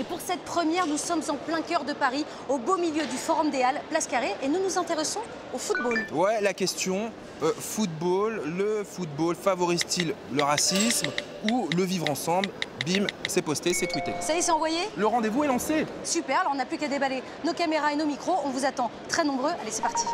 Et pour cette première, nous sommes en plein cœur de Paris, au beau milieu du Forum des Halles, place Carrée, et nous nous intéressons au football. Ouais, la question, football, le football favorise-t-il le racisme ou le vivre ensemble? Bim, c'est posté, c'est tweeté. Ça y est, c'est envoyé? Le rendez-vous est lancé. Super, alors on n'a plus qu'à déballer nos caméras et nos micros, on vous attend très nombreux. Allez, c'est parti.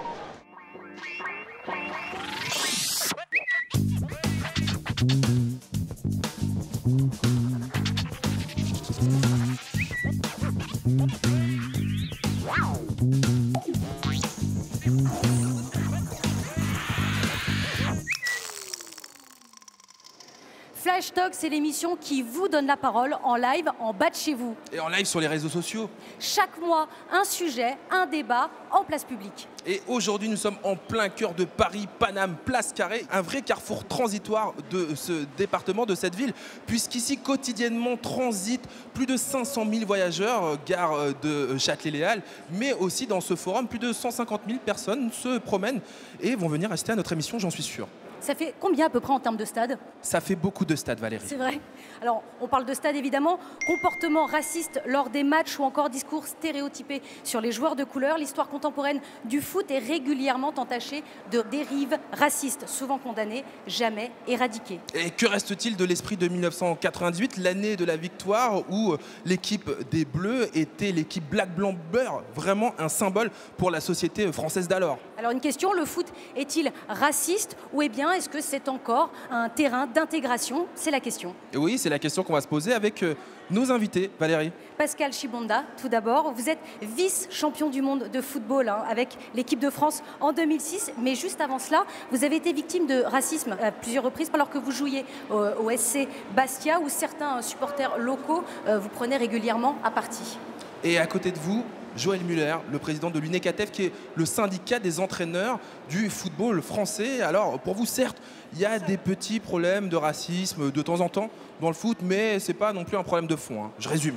Flash Talk, c'est l'émission qui vous donne la parole en live, en bas de chez vous. Et en live sur les réseaux sociaux. Chaque mois, un sujet, un débat en place publique. Et aujourd'hui, nous sommes en plein cœur de Paris, Paname, place Carrée, un vrai carrefour transitoire de ce département, de cette ville, puisqu'ici, quotidiennement, transitent plus de 500 000 voyageurs, gare de Châtelet-Les Halles, mais aussi dans ce forum, plus de 150 000 personnes se promènent et vont venir assister à notre émission, j'en suis sûr. Ça fait combien à peu près en termes de stades? Ça fait beaucoup de stades, Valérie. C'est vrai. Alors, on parle de stades évidemment, comportement raciste lors des matchs ou encore discours stéréotypés sur les joueurs de couleur. L'histoire contemporaine du foot est régulièrement entachée de dérives racistes, souvent condamnées, jamais éradiquées. Et que reste-t-il de l'esprit de 1998, l'année de la victoire où l'équipe des Bleus était l'équipe Black Blanc Beurre, vraiment un symbole pour la société française d'alors? Alors une question, le foot est-il raciste ou bien est-ce que c'est encore un terrain d'intégration? C'est la question. Et oui, c'est la question qu'on va se poser avec nos invités, Valérie. Pascal Chibonda, tout d'abord, vous êtes vice-champion du monde de football avec l'équipe de France en 2006. Mais juste avant cela, vous avez été victime de racisme à plusieurs reprises alors que vous jouiez au SC Bastia où certains supporters locaux vous prenaient régulièrement à partie. Et à côté de vous, Joël Muller, le président de l'UNECATEF, qui est le syndicat des entraîneurs du football français. Alors, pour vous, certes, il y a des petits problèmes de racisme de temps en temps dans le foot, mais ce n'est pas non plus un problème de fond, hein. Je résume.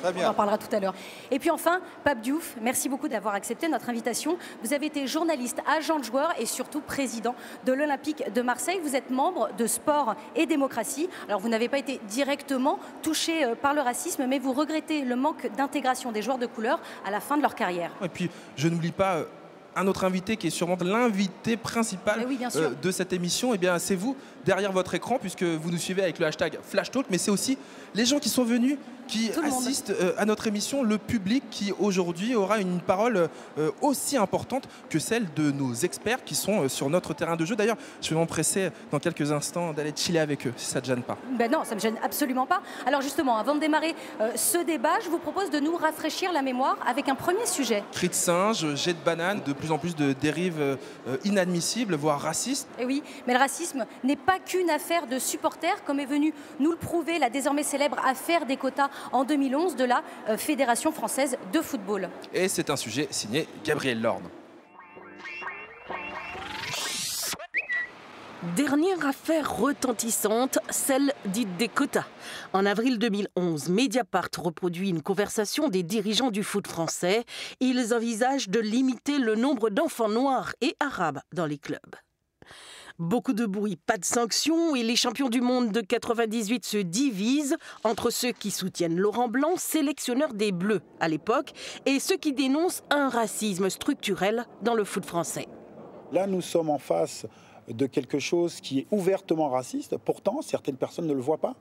Très bien. On en parlera tout à l'heure. Et puis enfin, Pape Diouf, merci beaucoup d'avoir accepté notre invitation. Vous avez été journaliste, agent de joueur et surtout président de l'Olympique de Marseille. Vous êtes membre de Sport et Démocratie. Alors vous n'avez pas été directement touché par le racisme, mais vous regrettez le manque d'intégration des joueurs de couleur à la fin de leur carrière. Et puis, je n'oublie pas un autre invité qui est sûrement l'invité principal de cette émission. Eh bien, c'est vous, derrière votre écran, puisque vous nous suivez avec le hashtag FlashTalk, mais c'est aussi les gens qui sont venus, qui assistent à notre émission, le public qui aujourd'hui aura une parole aussi importante que celle de nos experts qui sont sur notre terrain de jeu. D'ailleurs, je vais m'empresser dans quelques instants d'aller chiller avec eux, si ça ne te gêne pas. Ben non, ça ne me gêne absolument pas. Alors justement, avant de démarrer ce débat, je vous propose de nous rafraîchir la mémoire avec un premier sujet. Cris de singe, jet de banane, de plus en plus de dérives inadmissibles, voire racistes. Et oui, mais le racisme n'est pas qu'une affaire de supporters, comme est venue nous le prouver la désormais célèbre affaire des quotas en 2011 de la Fédération française de football. Et c'est un sujet signé Gabriel Lorne. Dernière affaire retentissante, celle dite des quotas. En avril 2011, Mediapart reproduit une conversation des dirigeants du foot français. Ils envisagent de limiter le nombre d'enfants noirs et arabes dans les clubs. Beaucoup de bruit, pas de sanctions et les champions du monde de 98 se divisent entre ceux qui soutiennent Laurent Blanc, sélectionneur des Bleus à l'époque, et ceux qui dénoncent un racisme structurel dans le foot français. Là, nous sommes en face de quelque chose qui est ouvertement raciste. Pourtant, certaines personnes ne le voient pas.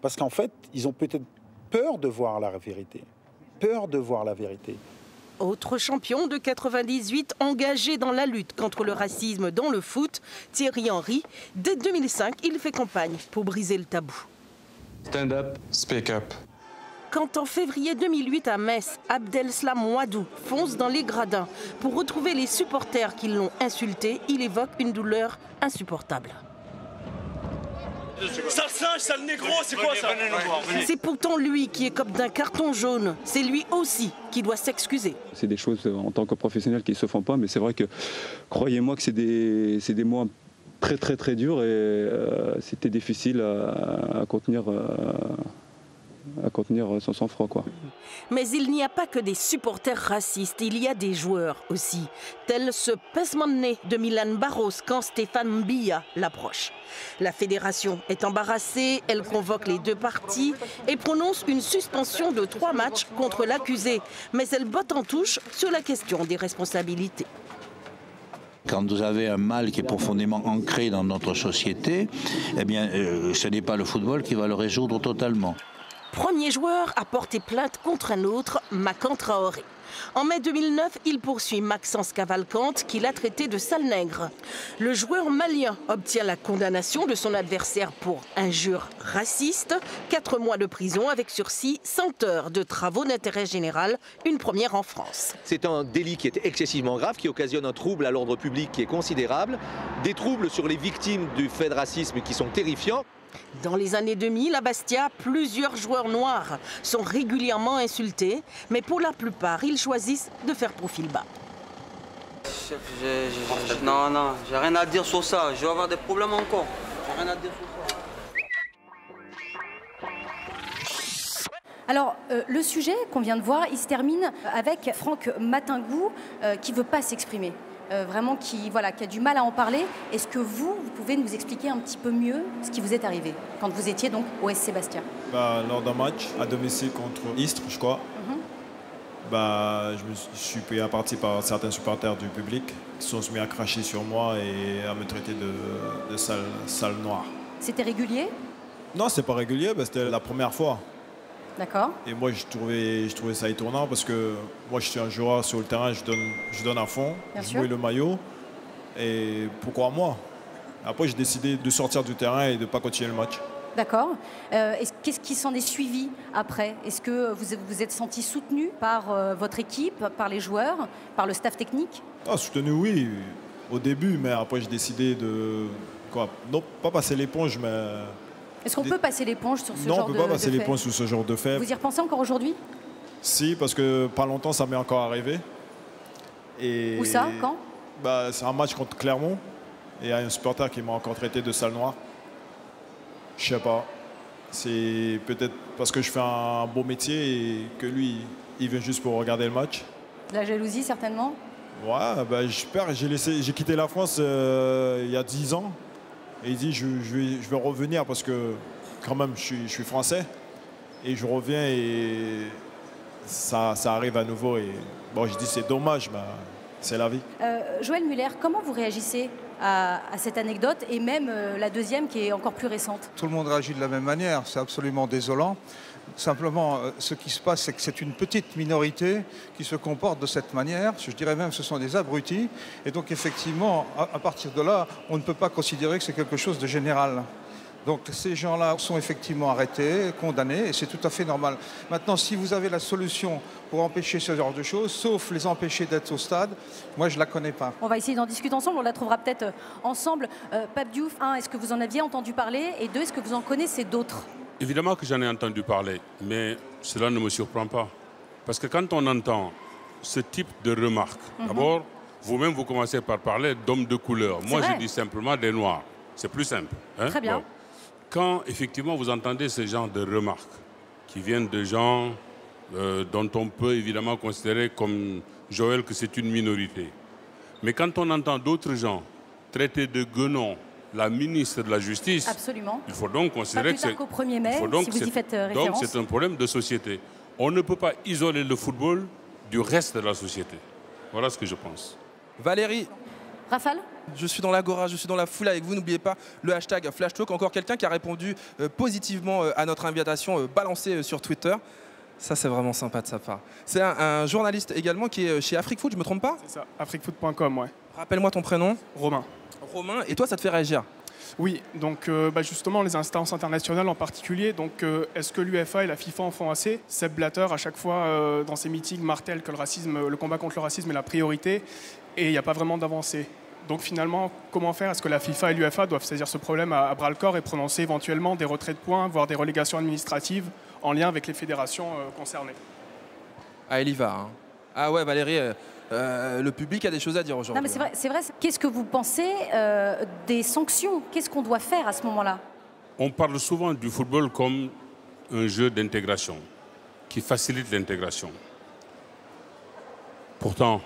Parce qu'en fait, ils ont peut-être peur de voir la vérité. Peur de voir la vérité. Autre champion de 98 engagé dans la lutte contre le racisme dans le foot, Thierry Henry. Dès 2005, il fait campagne pour briser le tabou. Stand up, speak up. Quand en février 2008 à Metz, Abdeslam Ouadou fonce dans les gradins pour retrouver les supporters qui l'ont insulté, il évoque une douleur insupportable. Sale singe, sale négro, c'est quoi ça? C'est pourtant lui qui écope d'un carton jaune. C'est lui aussi qui doit s'excuser. C'est des choses en tant que professionnel qui ne se font pas, mais c'est vrai que, croyez-moi que c'est des mots très durs et c'était difficile à contenir contenir son sang-froid, quoi. Mais il n'y a pas que des supporters racistes, il y a des joueurs aussi, tel ce pincement-de-nez de Milan Barros quand Stéphane Mbia l'approche. La fédération est embarrassée, elle convoque les deux parties et prononce une suspension de 3 matchs contre l'accusé. Mais elle botte en touche sur la question des responsabilités. Quand vous avez un mal qui est profondément ancré dans notre société, eh bien, ce n'est pas le football qui va le résoudre totalement. Premier joueur à porter plainte contre un autre, Makan Traoré. En mai 2009, il poursuit Maxence Cavalcante, qui l'a traité de sale nègre. Le joueur malien obtient la condamnation de son adversaire pour injure raciste, 4 mois de prison avec sursis, 100 heures de travaux d'intérêt général, une première en France. C'est un délit qui est excessivement grave, qui occasionne un trouble à l'ordre public qui est considérable, des troubles sur les victimes du fait de racisme qui sont terrifiants. Dans les années 2000, à Bastia, plusieurs joueurs noirs sont régulièrement insultés, mais pour la plupart, ils choisissent de faire profil bas. Chef, non, j'ai rien à dire sur ça. Je vais avoir des problèmes encore. J'ai rien à dire sur ça. Alors, le sujet qu'on vient de voir, il se termine avec Franck Matingou qui ne veut pas s'exprimer. Vraiment qui a du mal à en parler. Est-ce que vous pouvez nous expliquer un petit peu mieux ce qui vous est arrivé quand vous étiez donc au SC Bastia? Lors d'un match à domicile contre Istres, je crois, je suis pris à partie par certains supporters du public qui sont mis à cracher sur moi et à me traiter de sale noire. C'était régulier? Non, c'est pas régulier, c'était la première fois. D'accord. Et moi, je trouvais ça étonnant parce que moi, je suis un joueur sur le terrain, je donne à fond, je mouille le maillot. Et pourquoi moi? Après, j'ai décidé de sortir du terrain et de ne pas continuer le match. D'accord. Qu'est-ce qui s'en est suivi après? Est-ce que vous êtes senti soutenu par votre équipe, par les joueurs, par le staff technique? Soutenu, oui, au début, mais après, j'ai décidé de... Non, pas passer l'éponge, mais... Est-ce qu'on peut passer l'éponge sur ce genre de fait? Non, on ne peut pas passer l'éponge sur ce genre de fait. Vous y repensez encore aujourd'hui? Si, parce que pas longtemps, ça m'est encore arrivé. Et... Où ça? Quand? C'est un match contre Clermont. Et il y a un supporter qui m'a encore traité de sale noire. Je sais pas. C'est peut-être parce que je fais un beau métier et que lui, il vient juste pour regarder le match. De la jalousie, certainement? Ouais, j'ai quitté la France il y a 10 ans. Et il dit, je vais revenir parce que quand même, je suis français. Et je reviens et ça arrive à nouveau. Et bon, je dis, c'est dommage, mais c'est la vie. Joël Muller, comment vous réagissez à cette anecdote et même la deuxième qui est encore plus récente? Tout le monde réagit de la même manière. C'est absolument désolant. Simplement, ce qui se passe, c'est que c'est une petite minorité qui se comporte de cette manière. Je dirais même que ce sont des abrutis. Et donc, effectivement, à partir de là, on ne peut pas considérer que c'est quelque chose de général. Donc, ces gens-là sont effectivement arrêtés, condamnés, et c'est tout à fait normal. Maintenant, si vous avez la solution pour empêcher ce genre de choses, sauf les empêcher d'être au stade, moi, je ne la connais pas. On va essayer d'en discuter ensemble. On la trouvera peut-être ensemble. Pape Diouf, 1, est-ce que vous en aviez entendu parler? Et 2, est-ce que vous en connaissez d'autres? Évidemment que j'en ai entendu parler, mais cela ne me surprend pas. Parce que quand on entend ce type de remarques, d'abord, vous-même, vous commencez par parler d'hommes de couleur. Moi, je dis simplement des noirs. C'est plus simple. Hein? Très bien. Bon. Quand, effectivement, vous entendez ce genre de remarques qui viennent de gens dont on peut évidemment considérer comme Joël que c'est une minorité. Mais quand on entend d'autres gens traiter de guenon la ministre de la Justice, absolument, il faut donc considérer que c'est qu'au 1er mai, si vous y faites référence. Donc c'est un problème de société. On ne peut pas isoler le football du reste de la société. Voilà ce que je pense. Valérie. Rafale? Je suis dans l'agora, je suis dans la foule avec vous. N'oubliez pas le hashtag FlashTalk. Encore quelqu'un qui a répondu positivement à notre invitation balancée sur Twitter. Ça, c'est vraiment sympa de sa part. C'est un journaliste également qui est chez Afrique Foot, je ne me trompe pas? C'est ça, afriquefoot.com, ouais. Rappelle-moi ton prénom. Romain. Romain, et toi, ça te fait réagir? Oui, donc justement, les instances internationales en particulier. Donc, est-ce que l'UEFA et la FIFA en font assez? Sepp Blatter, à chaque fois, dans ses meetings, martèle que le combat contre le racisme est la priorité et il n'y a pas vraiment d'avancée. Donc finalement, comment faire? Est-ce que la FIFA et l'UEFA doivent saisir ce problème à bras-le-corps et prononcer éventuellement des retraits de points, voire des relégations administratives en lien avec les fédérations concernées? Ah, elle y va. Hein. Ah ouais, Valérie, le public a des choses à dire aujourd'hui. Non, mais c'est vrai. Qu'est-ce que vous pensez des sanctions? Qu'est-ce qu'on doit faire à ce moment-là? On parle souvent du football comme un jeu d'intégration, qui facilite l'intégration. Pourtant,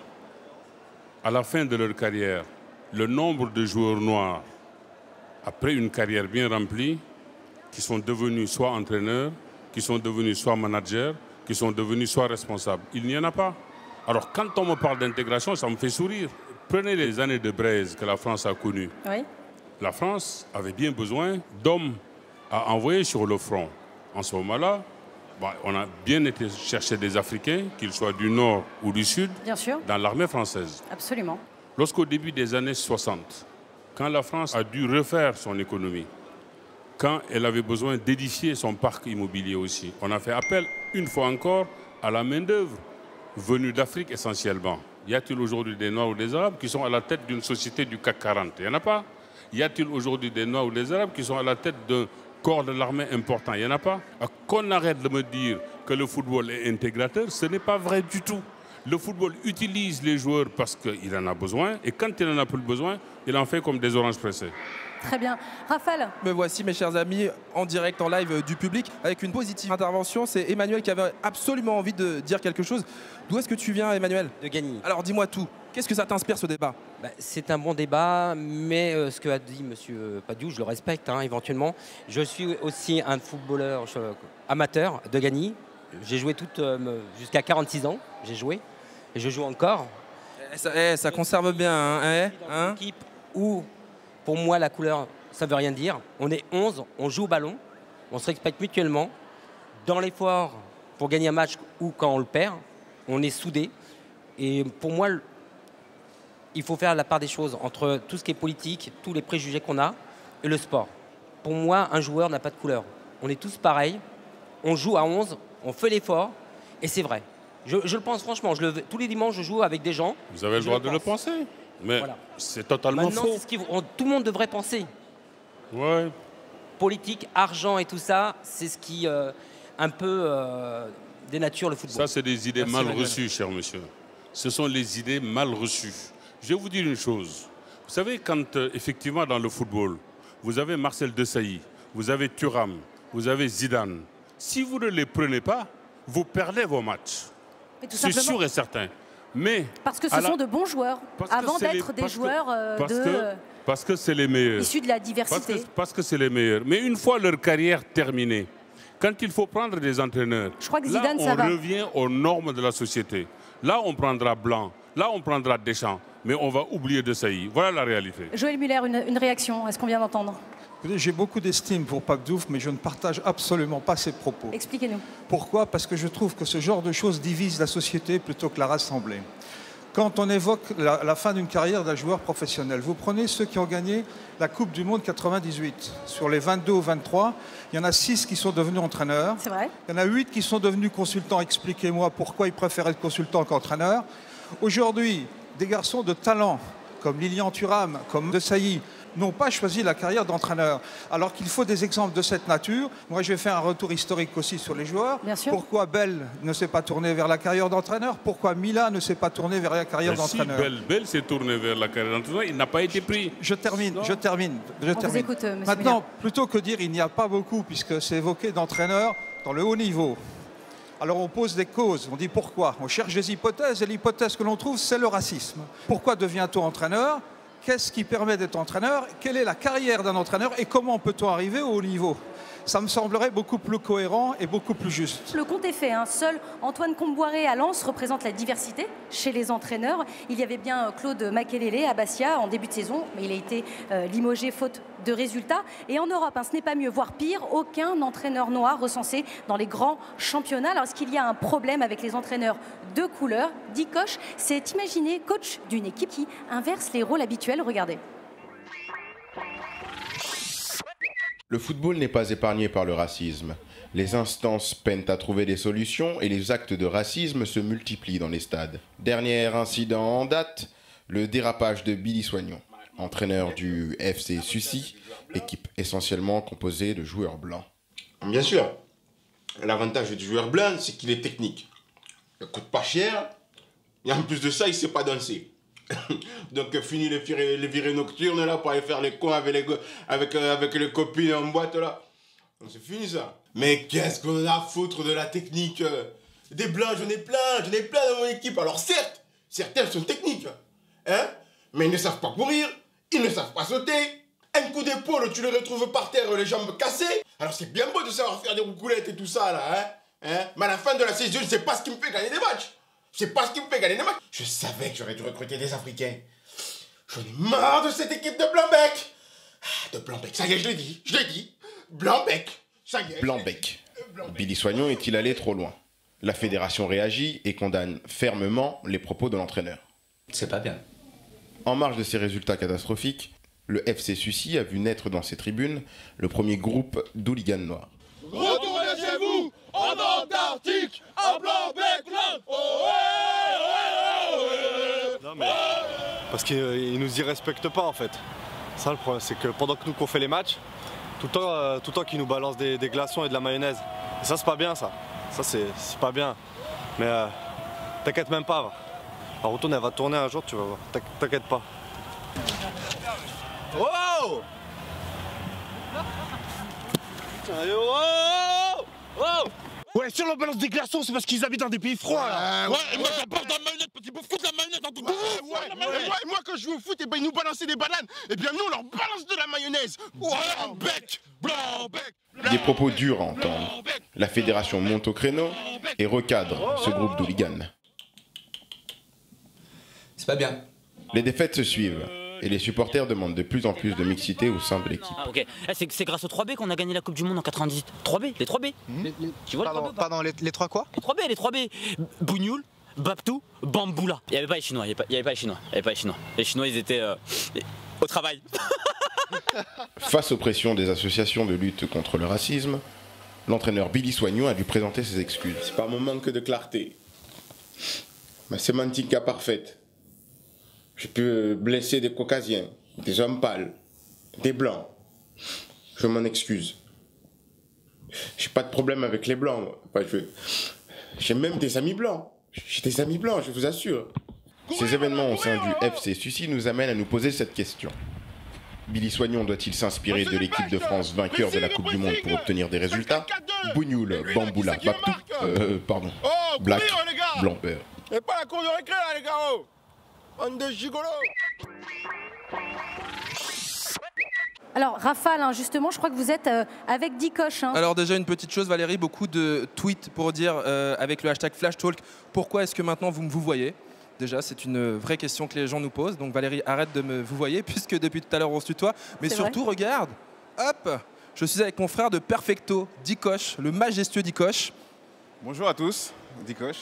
à la fin de leur carrière, le nombre de joueurs noirs, après une carrière bien remplie, qui sont devenus soit entraîneurs, qui sont devenus soit managers, qui sont devenus soit responsables, il n'y en a pas. Alors quand on me parle d'intégration, ça me fait sourire. Prenez les années de braise que la France a connues. Oui. La France avait bien besoin d'hommes à envoyer sur le front. En ce moment-là, on a bien été chercher des Africains, qu'ils soient du Nord ou du Sud, bien sûr, dans l'armée française. Absolument. Lorsqu'au début des années 60, quand la France a dû refaire son économie, quand elle avait besoin d'édifier son parc immobilier aussi, on a fait appel, une fois encore, à la main-d'œuvre venue d'Afrique essentiellement. Y a-t-il aujourd'hui des Noirs ou des Arabes qui sont à la tête d'une société du CAC 40? Il n'y en a pas. Y a-t-il aujourd'hui des Noirs ou des Arabes qui sont à la tête d'un corps de l'armée important? Il n'y en a pas. Qu'on arrête de me dire que le football est intégrateur, ce n'est pas vrai du tout. Le football utilise les joueurs parce qu'il en a besoin, et quand il n'en a plus besoin, il en fait comme des oranges pressées. Très bien. Raphaël. Me voici, mes chers amis, en direct, en live du public, avec une positive intervention. C'est Emmanuel qui avait absolument envie de dire quelque chose. D'où est-ce que tu viens, Emmanuel? De Gagny. Alors dis-moi tout. Qu'est-ce que ça t'inspire, ce débat? C'est un bon débat, mais ce que a dit M. Padiou, je le respecte éventuellement. Je suis aussi un footballeur amateur de Gagny. J'ai joué jusqu'à 46 ans, j'ai joué, et je joue encore. Ça conserve bien, hein, une équipe où, pour moi, la couleur, ça ne veut rien dire. On est 11, on joue au ballon, on se respecte mutuellement. Dans l'effort, pour gagner un match ou quand on le perd, on est soudés. Et pour moi, il faut faire la part des choses entre tout ce qui est politique, tous les préjugés qu'on a, et le sport. Pour moi, un joueur n'a pas de couleur. On est tous pareils, on joue à 11, on fait l'effort, et c'est vrai. Je le pense franchement. Tous les dimanches, je joue avec des gens. Vous avez le droit de le penser, mais c'est totalement faux. C'est tout le monde devrait penser. Ouais. Politique, argent et tout ça, c'est ce qui un peu dénature le football. Ça, c'est des idées mal reçues, cher monsieur. Ce sont les idées mal reçues. Je vais vous dire une chose. Vous savez, quand effectivement dans le football, vous avez Marcel Desailly, vous avez Thuram, vous avez Zidane. Si vous ne les prenez pas, vous perdez vos matchs. C'est sûr et certain. Mais parce que ce sont de bons joueurs, avant d'être des joueurs parce que c'est les meilleurs. Issus de la diversité. Parce que c'est les meilleurs. Mais une fois leur carrière terminée, quand il faut prendre des entraîneurs, je crois que Zidane, là, on revient aux normes de la société. Là, on prendra Blanc. Là, on prendra Deschamps. Mais on va oublier Desailly. Voilà la réalité. Joël Muller, une réaction à ce qu'on vient d'entendre? J'ai beaucoup d'estime pour Pape Diouf, mais je ne partage absolument pas ses propos. Expliquez-nous. Pourquoi? Parce que je trouve que ce genre de choses divise la société plutôt que la rassembler. Quand on évoque la fin d'une carrière d'un joueur professionnel, vous prenez ceux qui ont gagné la Coupe du Monde 98. Sur les 22 ou 23, il y en a 6 qui sont devenus entraîneurs. C'est vrai. Il y en a 8 qui sont devenus consultants. Expliquez-moi pourquoi ils préfèrent être consultants qu'entraîneurs. Aujourd'hui, des garçons de talent, comme Lilian Thuram, comme Desailly, n'ont pas choisi la carrière d'entraîneur. Alors qu'il faut des exemples de cette nature. Moi, je vais faire un retour historique aussi sur les joueurs. Bien sûr. Pourquoi Bell ne s'est pas tourné vers la carrière d'entraîneur? Pourquoi Mila ne s'est pas tourné vers la carrière d'entraîneur? Si Bell s'est tourné vers la carrière d'entraîneur, il n'a pas été pris. Je termine. Vous écoute, monsieur Maintenant, Miller. plutôt que dire il n'y a pas beaucoup, puisque c'est évoqué d'entraîneurs dans le haut niveau, alors on pose des causes, on dit pourquoi. On cherche des hypothèses, et l'hypothèse que l'on trouve, c'est le racisme. Pourquoi devient-on entraîneur? Qu'est-ce qui permet d'être entraîneur? Quelle est la carrière d'un entraîneur? Et comment peut-on arriver au haut niveau? Ça me semblerait beaucoup plus cohérent et beaucoup plus juste. Le compte est fait. Seul Antoine Comboiré à Lens représente la diversité chez les entraîneurs. Il y avait bien Claude Makelele à Bastia en début de saison, mais il a été limogé faute de résultats. Et en Europe, ce n'est pas mieux, voire pire, aucun entraîneur noir recensé dans les grands championnats. Alors, est-ce qu'il y a un problème avec les entraîneurs de couleur? Dit Coche, c'est imaginer coach d'une équipe qui inverse les rôles habituels. Regardez. Le football n'est pas épargné par le racisme. Les instances peinent à trouver des solutions et les actes de racisme se multiplient dans les stades. Dernier incident en date, le dérapage de Billy Soignon, entraîneur du FC Sucy, équipe essentiellement composée de joueurs blancs. Bien sûr, l'avantage du joueur blanc, c'est qu'il est technique. Il ne coûte pas cher et en plus de ça, il ne sait pas danser. Donc fini les virées nocturnes là pour aller faire les cons avec les copines en boîte là. C'est fini ça. Mais qu'est-ce qu'on a à foutre de la technique? Des blancs, j'en ai plein dans mon équipe. Alors certes, certaines sont techniques, hein, mais ils ne savent pas courir, ils ne savent pas sauter. Un coup d'épaule, tu les retrouves par terre, les jambes cassées. Alors c'est bien beau de savoir faire des roucoulettes et tout ça là, hein, mais à la fin de la saison, c'est pas ce qui me fait gagner des matchs. C'est pas ce qui me fait gagner des matchs. Je savais que j'aurais dû recruter des Africains. J'en ai marre de cette équipe de Blanc-Bec. De Blanc-Bec, ça y est, je l'ai dit. Blanc-Bec, ça y est. Blanc-Bec. Billy Soignon est-il allé trop loin? La fédération réagit et condamne fermement les propos de l'entraîneur. C'est pas bien. En marge de ces résultats catastrophiques, le FC Sucy a vu naître dans ses tribunes le premier groupe d'hooligans noirs. Retournez chez vous, en Antarctique, à Blanc-Bec. Non mais... Parce qu'ils nous y respectent pas en fait. Ça le problème, c'est que pendant que nous qu'on fait les matchs, tout le temps qu'ils nous balancent des glaçons et de la mayonnaise. Et ça c'est pas bien ça. Ça c'est pas bien. Mais t'inquiète même pas. La retourne elle va tourner un jour, tu vas voir. T'inquiète pas. Oh! Ouais, si on leur balance des glaçons, c'est parce qu'ils habitent dans des pays froids là. Ouais, et moi j'apporte de la mayonnette, petit peu foutre de la mayonnette en tout cas. Ouais, moi quand je joue au foot, et ben ils nous balançaient des bananes, et bien nous on leur balance de la mayonnaise. Blanc-Bec, Blanc-Bec. Des propos durs à entendre. La fédération monte au créneau et recadre ce groupe d'hooligans. C'est pas bien. Les défaites se suivent et les supporters demandent de plus en plus de mixité au sein de l'équipe. Ah, ok. C'est grâce aux 3B qu'on a gagné la Coupe du Monde en 98. 3B, les 3B. Tu vois les 3 quoi? Les 3B. Bougnoul, Baptou, Bamboula. Il n'y avait pas les Chinois, il n'y avait pas les Chinois. Les Chinois, ils étaient au travail. Face aux pressions des associations de lutte contre le racisme, l'entraîneur Billy Soignon a dû présenter ses excuses. C'est pas mon manque de clarté. Ma sémantique est parfaite. Je peux blesser des caucasiens, des hommes pâles, des blancs. Je m'en excuse. J'ai pas de problème avec les blancs. Enfin, j'ai même des amis blancs. J'ai des amis blancs, je vous assure. Ces événements au sein du FC Sucy nous amènent à nous poser cette question. Billy Soignon doit-il s'inspirer de l'équipe de France vainqueur de la Coupe du Monde pour obtenir des résultats? Bougnoul, Bamboula, Baptou, Black, Blanc-Peur. Et pas la cour de récré là les gars. Bande de gigolos. Alors, Rafale, hein, justement, je crois que vous êtes avec Dikosh. Hein. Alors déjà, une petite chose, Valérie, beaucoup de tweets pour dire, avec le hashtag FlashTalk, pourquoi est-ce que maintenant vous me vous voyez? Déjà, c'est une vraie question que les gens nous posent. Donc Valérie, arrête de me vous voyez, puisque depuis tout à l'heure, on se tutoie. Mais surtout, regarde, hop, je suis avec mon frère de Perfecto, Dikosh, le majestueux Dikosh. Bonjour à tous, Dikosh.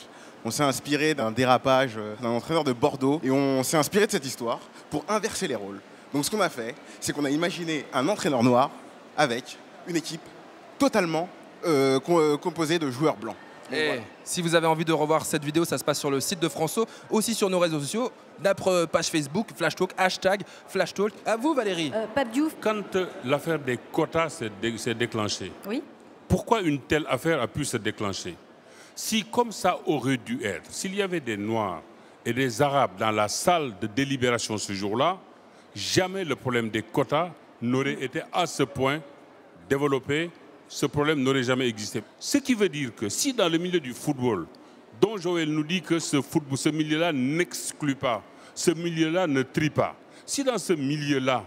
On s'est inspiré d'un dérapage d'un entraîneur de Bordeaux et on s'est inspiré de cette histoire pour inverser les rôles. Donc ce qu'on a fait, c'est qu'on a imaginé un entraîneur noir avec une équipe totalement composée de joueurs blancs. Et voilà. Si vous avez envie de revoir cette vidéo, ça se passe sur le site de François, aussi sur nos réseaux sociaux, notre page Facebook, FlashTalk, hashtag FlashTalk. À vous Valérie. Pape Diouf. Quand l'affaire des quotas s'est déclenchée, oui. Pourquoi une telle affaire a pu se déclencher? Si comme ça aurait dû être, s'il y avait des Noirs et des Arabes dans la salle de délibération ce jour-là, jamais le problème des quotas n'aurait été à ce point développé, ce problème n'aurait jamais existé. Ce qui veut dire que si dans le milieu du football, dont Joël nous dit que ce milieu-là n'exclut pas, ce milieu-là ne trie pas, si dans ce milieu-là,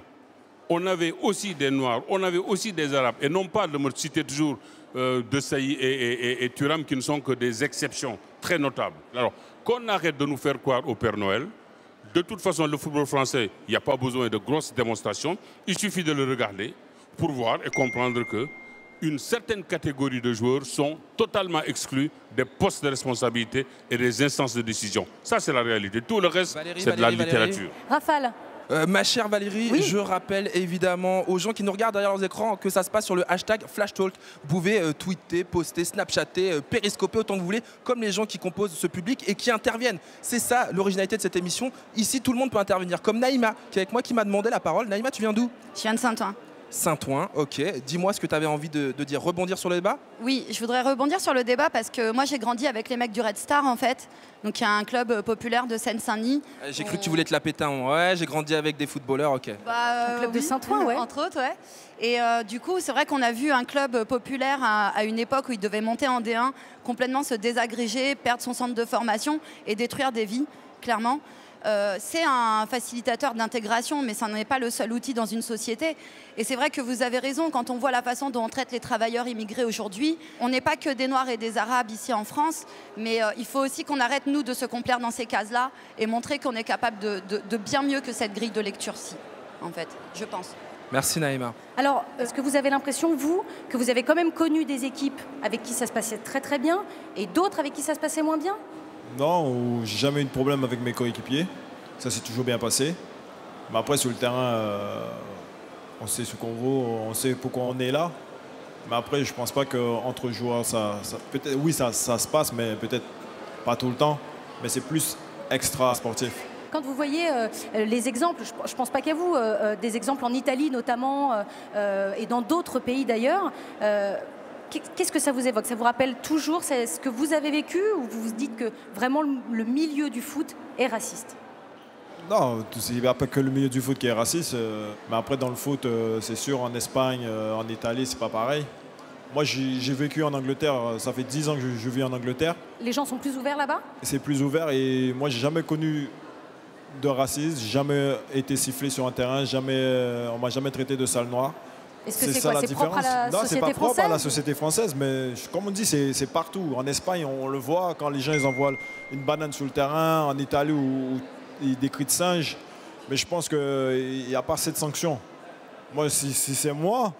on avait aussi des Noirs, on avait aussi des Arabes, et non pas de me citer toujours de Saï et Thuram qui ne sont que des exceptions très notables. Alors, qu'on arrête de nous faire croire au Père Noël. De toute façon, le football français, il n'y a pas besoin de grosses démonstrations. Il suffit de le regarder pour voir et comprendre que une certaine catégorie de joueurs sont totalement exclus des postes de responsabilité et des instances de décision. Ça, c'est la réalité. Tout le reste, c'est de la littérature. Rafale. Ma chère Valérie, oui. Je rappelle évidemment aux gens qui nous regardent derrière leurs écrans que ça se passe sur le hashtag FlashTalk. Vous pouvez tweeter, poster, snapchatter, périscoper autant que vous voulez, comme les gens qui composent ce public et qui interviennent. C'est ça l'originalité de cette émission. Ici, tout le monde peut intervenir, comme Naïma, qui est avec moi, qui m'a demandé la parole. Naïma, tu viens d'où? Je viens de Saint-Ouen. Saint-Ouen, ok. Dis-moi ce que tu avais envie de dire, rebondir sur le débat? Oui, je voudrais rebondir sur le débat parce que moi j'ai grandi avec les mecs du Red Star en fait. Donc il y a un club populaire de Seine-Saint-Denis. J'ai cru que tu voulais te la péter. Ouais, j'ai grandi avec des footballeurs, ok. Le club de Saint-Ouen, ouais. Entre autres, ouais. Et du coup, c'est vrai qu'on a vu un club populaire à une époque où il devait monter en D1, complètement se désagréger, perdre son centre de formation et détruire des vies, clairement. C'est un facilitateur d'intégration, mais ça n'en est pas le seul outil dans une société. Et c'est vrai que vous avez raison, quand on voit la façon dont on traite les travailleurs immigrés aujourd'hui, on n'est pas que des Noirs et des Arabes ici en France, mais il faut aussi qu'on arrête, nous, de se complaire dans ces cases-là et montrer qu'on est capable de bien mieux que cette grille de lecture-ci, en fait, je pense. Merci Naïma. Alors, est-ce que vous avez l'impression, vous, que vous avez quand même connu des équipes avec qui ça se passait très très bien et d'autres avec qui ça se passait moins bien? Non, j'ai jamais eu de problème avec mes coéquipiers. Ça s'est toujours bien passé. Mais après, sur le terrain, on sait ce qu'on vaut, on sait pourquoi on est là. Mais après, je pense pas qu'entre joueurs, peut-être, oui, ça se passe, mais peut-être pas tout le temps. Mais c'est plus extra sportif. Quand vous voyez les exemples, je ne pense pas qu'à vous, des exemples en Italie notamment et dans d'autres pays d'ailleurs, qu'est-ce que ça vous évoque? Ça vous rappelle toujours ce que vous avez vécu ou vous vous dites que vraiment le milieu du foot est raciste? Non, il n'y a pas que le milieu du foot qui est raciste. Mais après, dans le foot, c'est sûr, en Espagne, en Italie, c'est pas pareil. Moi, j'ai vécu en Angleterre. Ça fait 10 ans que je vis en Angleterre. Les gens sont plus ouverts là-bas? C'est plus ouvert et moi, j'ai jamais connu de racisme. J'ai jamais été sifflé sur un terrain. On m'a jamais traité de sale noir. Est-ce que c'est quoi? C'est propre à la société française? Non, c'est pas propre à la société française, mais comme on dit, c'est partout. En Espagne, on le voit quand les gens ils envoient une banane sur le terrain. En Italie, où des cris de singe. Mais je pense qu'il n'y a pas assez de sanctions. Moi, si c'est moi,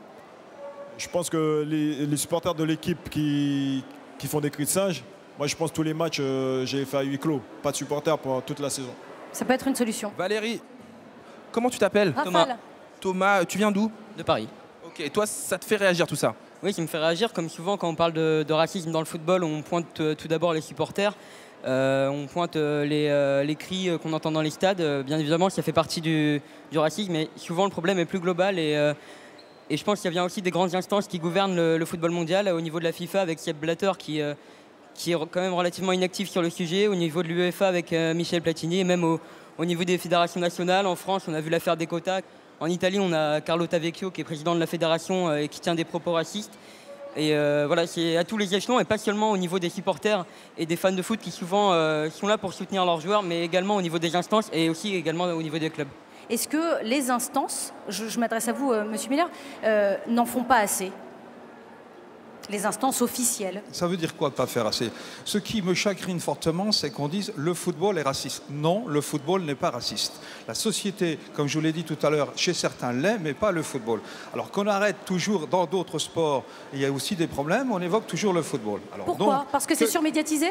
je pense que les supporters de l'équipe qui font des cris de singe, moi, je pense que tous les matchs, j'ai fait à huis clos. Pas de supporters pour toute la saison. Ça peut être une solution. Valérie, comment tu t'appelles? Thomas, tu viens d'où? De Paris. Ok, et toi, ça te fait réagir tout ça? Oui, ça me fait réagir. Comme souvent, quand on parle de racisme dans le football, on pointe tout d'abord les supporters. On pointe les cris qu'on entend dans les stades. Bien évidemment, ça fait partie du racisme, mais souvent le problème est plus global. Et je pense qu'il y a bien aussi des grandes instances qui gouvernent le football mondial au niveau de la FIFA avec Sepp Blatter qui est quand même relativement inactif sur le sujet, au niveau de l'UEFA avec Michel Platini, et même au niveau des fédérations nationales. En France, on a vu l'affaire des quotas. En Italie, on a Carlo Tavecchio qui est président de la fédération et qui tient des propos racistes. Et voilà, c'est à tous les échelons et pas seulement au niveau des supporters et des fans de foot qui souvent sont là pour soutenir leurs joueurs, mais également au niveau des instances et aussi également au niveau des clubs. Est-ce que les instances, je m'adresse à vous, Monsieur Miller, n'en font pas assez? Les instances officielles. Ça veut dire quoi de pas faire assez? Ce qui me chagrine fortement, c'est qu'on dise le football est raciste. Non, le football n'est pas raciste. La société, comme je vous l'ai dit tout à l'heure, chez certains l'est, mais pas le football. Alors qu'on arrête toujours dans d'autres sports, il y a aussi des problèmes, on évoque toujours le football. Alors, pourquoi? Parce que c'est surmédiatisé?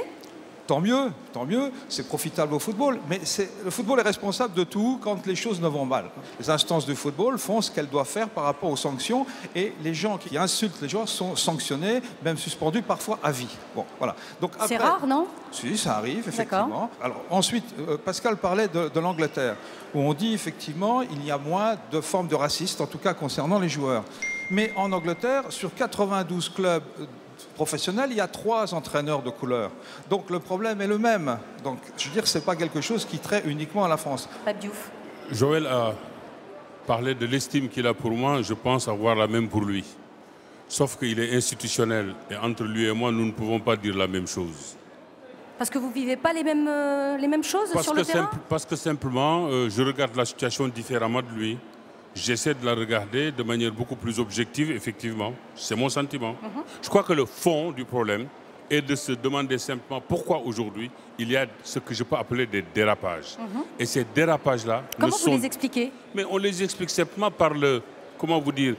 Tant mieux, c'est profitable au football. Mais le football est responsable de tout quand les choses ne vont mal. Les instances du football font ce qu'elles doivent faire par rapport aux sanctions et les gens qui insultent les joueurs sont sanctionnés, même suspendus, parfois à vie. Bon, voilà. Donc c'est rare, non? Si, ça arrive, effectivement. Alors ensuite, Pascal parlait de l'Angleterre, où on dit effectivement il y a moins de formes de racisme, en tout cas concernant les joueurs. Mais en Angleterre, sur 92 clubs professionnel, il y a 3 entraîneurs de couleur. Donc le problème est le même. Donc je veux dire, c'est pas quelque chose qui traite uniquement à la France. Pape Diouf. Joël a parlé de l'estime qu'il a pour moi, je pense avoir la même pour lui. Sauf qu'il est institutionnel et entre lui et moi, nous ne pouvons pas dire la même chose. Parce que vous ne vivez pas les mêmes choses sur le terrain? Parce que simplement, je regarde la situation différemment de lui. J'essaie de la regarder de manière beaucoup plus objective, effectivement. C'est mon sentiment. Je crois que le fond du problème est de se demander simplement pourquoi aujourd'hui il y a ce que je peux appeler des dérapages. Et ces dérapages-là... Comment vous les expliquez? Mais on les explique simplement par comment vous dire,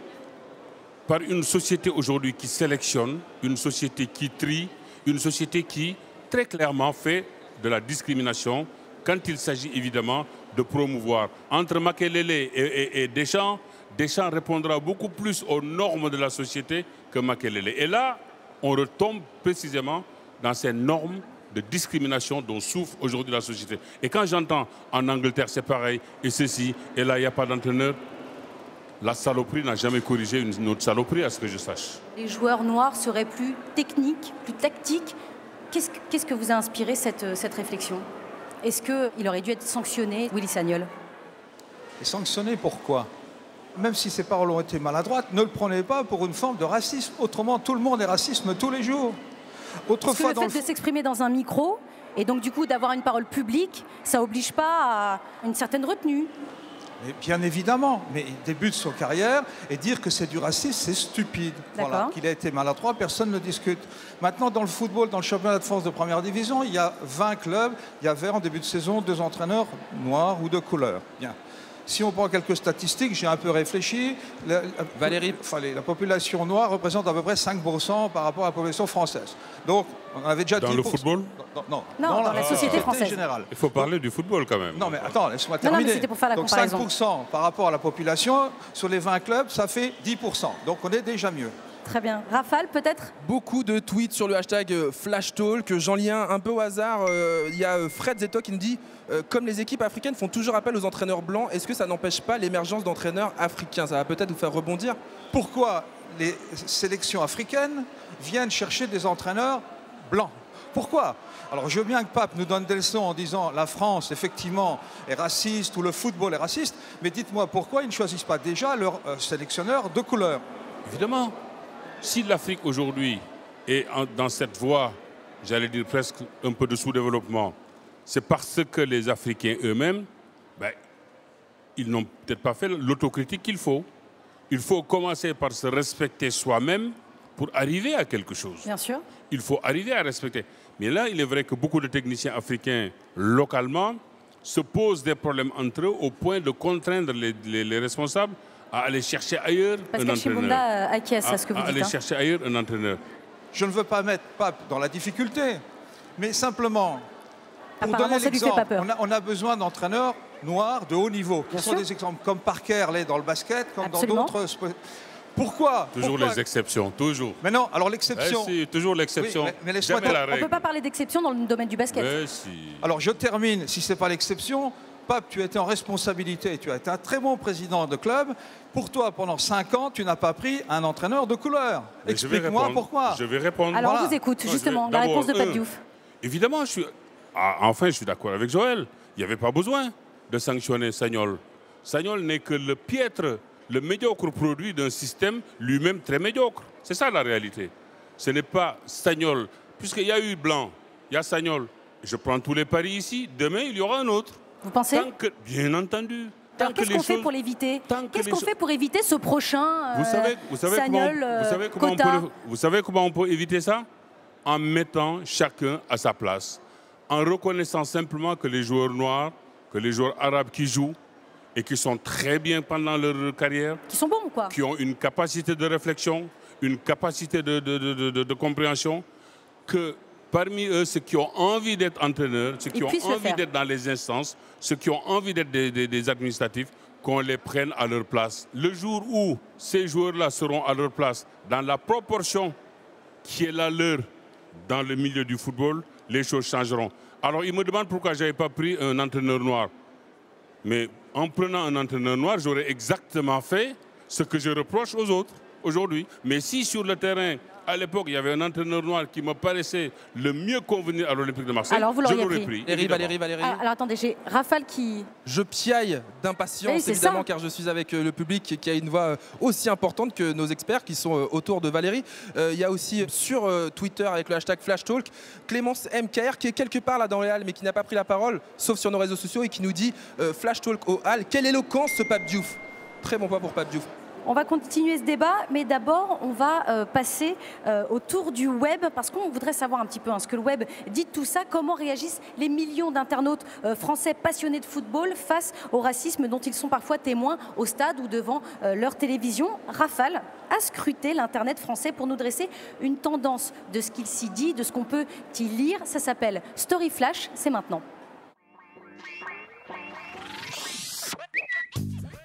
par une société aujourd'hui qui sélectionne, une société qui trie, une société qui très clairement fait de la discrimination quand il s'agit évidemment de promouvoir. Entre Makelele et Deschamps, Deschamps répondra beaucoup plus aux normes de la société que Makelele. Et là, on retombe précisément dans ces normes de discrimination dont souffre aujourd'hui la société. Et quand j'entends en Angleterre, c'est pareil, et ceci, et là, il n'y a pas d'entraîneur, La saloperie n'a jamais corrigé une autre saloperie, à ce que je sache. Les joueurs noirs seraient plus techniques, plus tactiques. Qu'est-ce que vous a inspiré cette réflexion? Est-ce qu'il aurait dû être sanctionné, Willy Sagnol? Et sanctionné pourquoi? Même si ces paroles ont été maladroites, ne le prenez pas pour une forme de racisme. Autrement, tout le monde est racisme tous les jours. Autrefois, le fait de s'exprimer dans un micro, et donc du coup d'avoir une parole publique, ça n'oblige pas à une certaine retenue. Mais bien évidemment, mais il débute son carrière et dire que c'est du racisme, c'est stupide. Voilà, qu'il a été maladroit, personne ne discute. Maintenant, dans le football, dans le championnat de France de première division, il y a 20 clubs, il y avait en début de saison 2 entraîneurs noirs ou de couleur. Bien. Si on prend quelques statistiques, j'ai un peu réfléchi. Valérie, la population noire représente à peu près 5% par rapport à la population française. Donc, on avait déjà 10%. Dans le football? Non, dans la société française. Générale. Il faut parler du football quand même. Non, mais attends, laisse-moi terminer. Non, mais c'était pour faire la comparaison. Donc 5% par rapport à la population, sur les 20 clubs, ça fait 10%. Donc on est déjà mieux. Très bien. Rafale, peut-être? Beaucoup de tweets sur le hashtag FlashTalk. J'en lis un peu au hasard. Il y a Fred Zeto qui nous dit comme les équipes africaines font toujours appel aux entraîneurs blancs, est-ce que ça n'empêche pas l'émergence d'entraîneurs africains? Ça va peut-être vous faire rebondir. Pourquoi les sélections africaines viennent chercher des entraîneurs blancs? Pourquoi? Alors je veux bien que Pape nous donne des leçons en disant la France effectivement est raciste ou le football est raciste, mais dites-moi pourquoi ils ne choisissent pas déjà leurs sélectionneurs de couleur? Évidemment. Si l'Afrique aujourd'hui est dans cette voie, j'allais dire presque un peu de sous-développement, c'est parce que les Africains eux-mêmes, ils n'ont peut-être pas fait l'autocritique qu'il faut. Il faut commencer par se respecter soi-même pour arriver à quelque chose. Bien sûr. Il faut arriver à respecter. Mais là, il est vrai que beaucoup de techniciens africains, localement, se posent des problèmes entre eux au point de contraindre les responsables à aller chercher ailleurs un entraîneur. Chibunda acquiesce à ce que vous dites. Aller chercher ailleurs un entraîneur. Je ne veux pas mettre Pape dans la difficulté, mais simplement, pour Apparemment, donner l'exemple, on a besoin d'entraîneurs noirs de haut niveau, qui sont des exemples comme Parker l'est dans le basket, comme dans d'autres. Pourquoi? Toujours les exceptions, toujours. Mais non, alors l'exception... Si, toujours l'exception, oui, mais jamais la règle. On ne peut pas parler d'exception dans le domaine du basket. Mais si. Alors je termine, si ce n'est pas l'exception. Pape, tu as été en responsabilité, tu as été un très bon président de club. Pour toi, pendant 5 ans, tu n'as pas pris un entraîneur de couleur. Explique-moi pourquoi. Je vais répondre. Alors on vous écoute, justement, la réponse de Pape Diouf. Évidemment, je suis d'accord avec Joël. Il n'y avait pas besoin de sanctionner Sagnol. Sagnol n'est que le piètre, le médiocre produit d'un système lui-même très médiocre. C'est ça la réalité. Ce n'est pas Sagnol. Puisqu'il y a eu Blanc, il y a Sagnol. Je prends tous les paris ici. Demain, il y aura un autre. Vous pensez? Bien entendu. Qu'est-ce qu'on fait pour l'éviter? Qu'est-ce qu'on fait pour éviter ce prochain Sagnol, vous savez comment on peut éviter ça? En mettant chacun à sa place. En reconnaissant simplement que les joueurs noirs, que les joueurs arabes qui jouent et qui sont très bien pendant leur carrière, qui sont bons, quoi, qui ont une capacité de réflexion, une capacité de compréhension, que parmi eux, ceux qui ont envie d'être entraîneurs, ceux qui ont envie d'être dans les instances, ceux qui ont envie d'être des administratifs, qu'on les prenne à leur place. Le jour où ces joueurs-là seront à leur place, dans la proportion qui est la leur dans le milieu du football, les choses changeront. Alors, ils me demandent pourquoi je n'avais pas pris un entraîneur noir. Mais en prenant un entraîneur noir, j'aurais exactement fait ce que je reproche aux autres aujourd'hui. Mais si sur le terrain, à l'époque, il y avait un entraîneur noir qui me paraissait le mieux convenir à l'Olympique de Marseille, je l'aurais pris. Valérie. Alors attendez, j'ai Rafale qui... Je piaille d'impatience, évidemment, car je suis avec le public qui a une voix aussi importante que nos experts qui sont autour de Valérie. Il y a aussi sur Twitter, avec le hashtag FlashTalk, Clémence MKR qui est quelque part là dans les halles, mais qui n'a pas pris la parole, sauf sur nos réseaux sociaux, et qui nous dit FlashTalk aux halles. Quelle éloquence ce Pape Diouf. Très bon point pour Pape Diouf. On va continuer ce débat, mais d'abord, on va passer au tour du web, parce qu'on voudrait savoir un petit peu ce que le web dit de tout ça, comment réagissent les millions d'internautes français passionnés de football face au racisme dont ils sont parfois témoins au stade ou devant leur télévision. Rafale a scruté l'Internet français pour nous dresser une tendance de ce qu'il s'y dit, de ce qu'on peut y lire. Ça s'appelle Story Flash, c'est maintenant.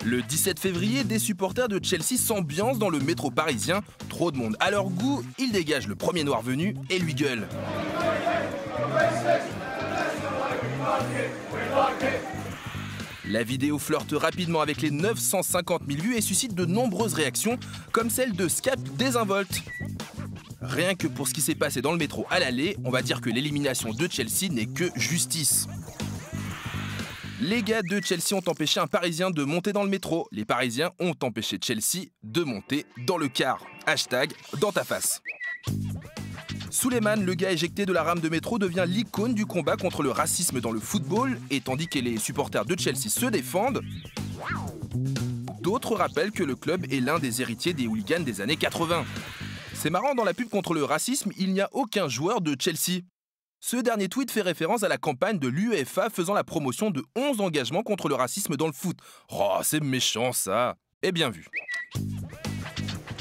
Le 17 février, des supporters de Chelsea s'ambiancent dans le métro parisien. Trop de monde à leur goût, ils dégagent le premier noir venu et lui gueulent. La vidéo flirte rapidement avec les 950 000 vues et suscite de nombreuses réactions, comme celle de Scap Désinvolte. Rien que pour ce qui s'est passé dans le métro à l'aller, on va dire que l'élimination de Chelsea n'est que justice. Les gars de Chelsea ont empêché un Parisien de monter dans le métro. Les Parisiens ont empêché Chelsea de monter dans le car. Hashtag dans ta face. Souleymane, le gars éjecté de la rame de métro, devient l'icône du combat contre le racisme dans le football. Et tandis que les supporters de Chelsea se défendent, d'autres rappellent que le club est l'un des héritiers des hooligans des années 80. C'est marrant, dans la pub contre le racisme, il n'y a aucun joueur de Chelsea. Ce dernier tweet fait référence à la campagne de l'UEFA faisant la promotion de 11 engagements contre le racisme dans le foot. Oh, c'est méchant ça. Et bien vu.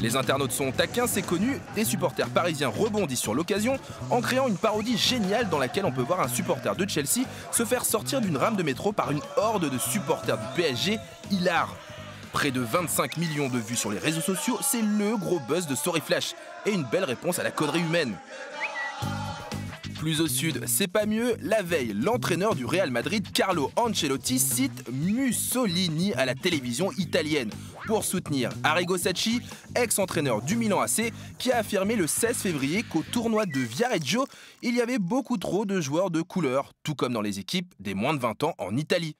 Les internautes sont taquins, c'est connu. Des supporters parisiens rebondissent sur l'occasion en créant une parodie géniale dans laquelle on peut voir un supporter de Chelsea se faire sortir d'une rame de métro par une horde de supporters du PSG. Hilar. Près de 25 millions de vues sur les réseaux sociaux, c'est le gros buzz de Storyflash. Et une belle réponse à la connerie humaine. Plus au sud, c'est pas mieux. La veille, l'entraîneur du Real Madrid, Carlo Ancelotti, cite Mussolini à la télévision italienne pour soutenir Arrigo Sacchi, ex-entraîneur du Milan AC, qui a affirmé le 16 février qu'au tournoi de Viareggio, il y avait beaucoup trop de joueurs de couleur, tout comme dans les équipes des moins de 20 ans en Italie.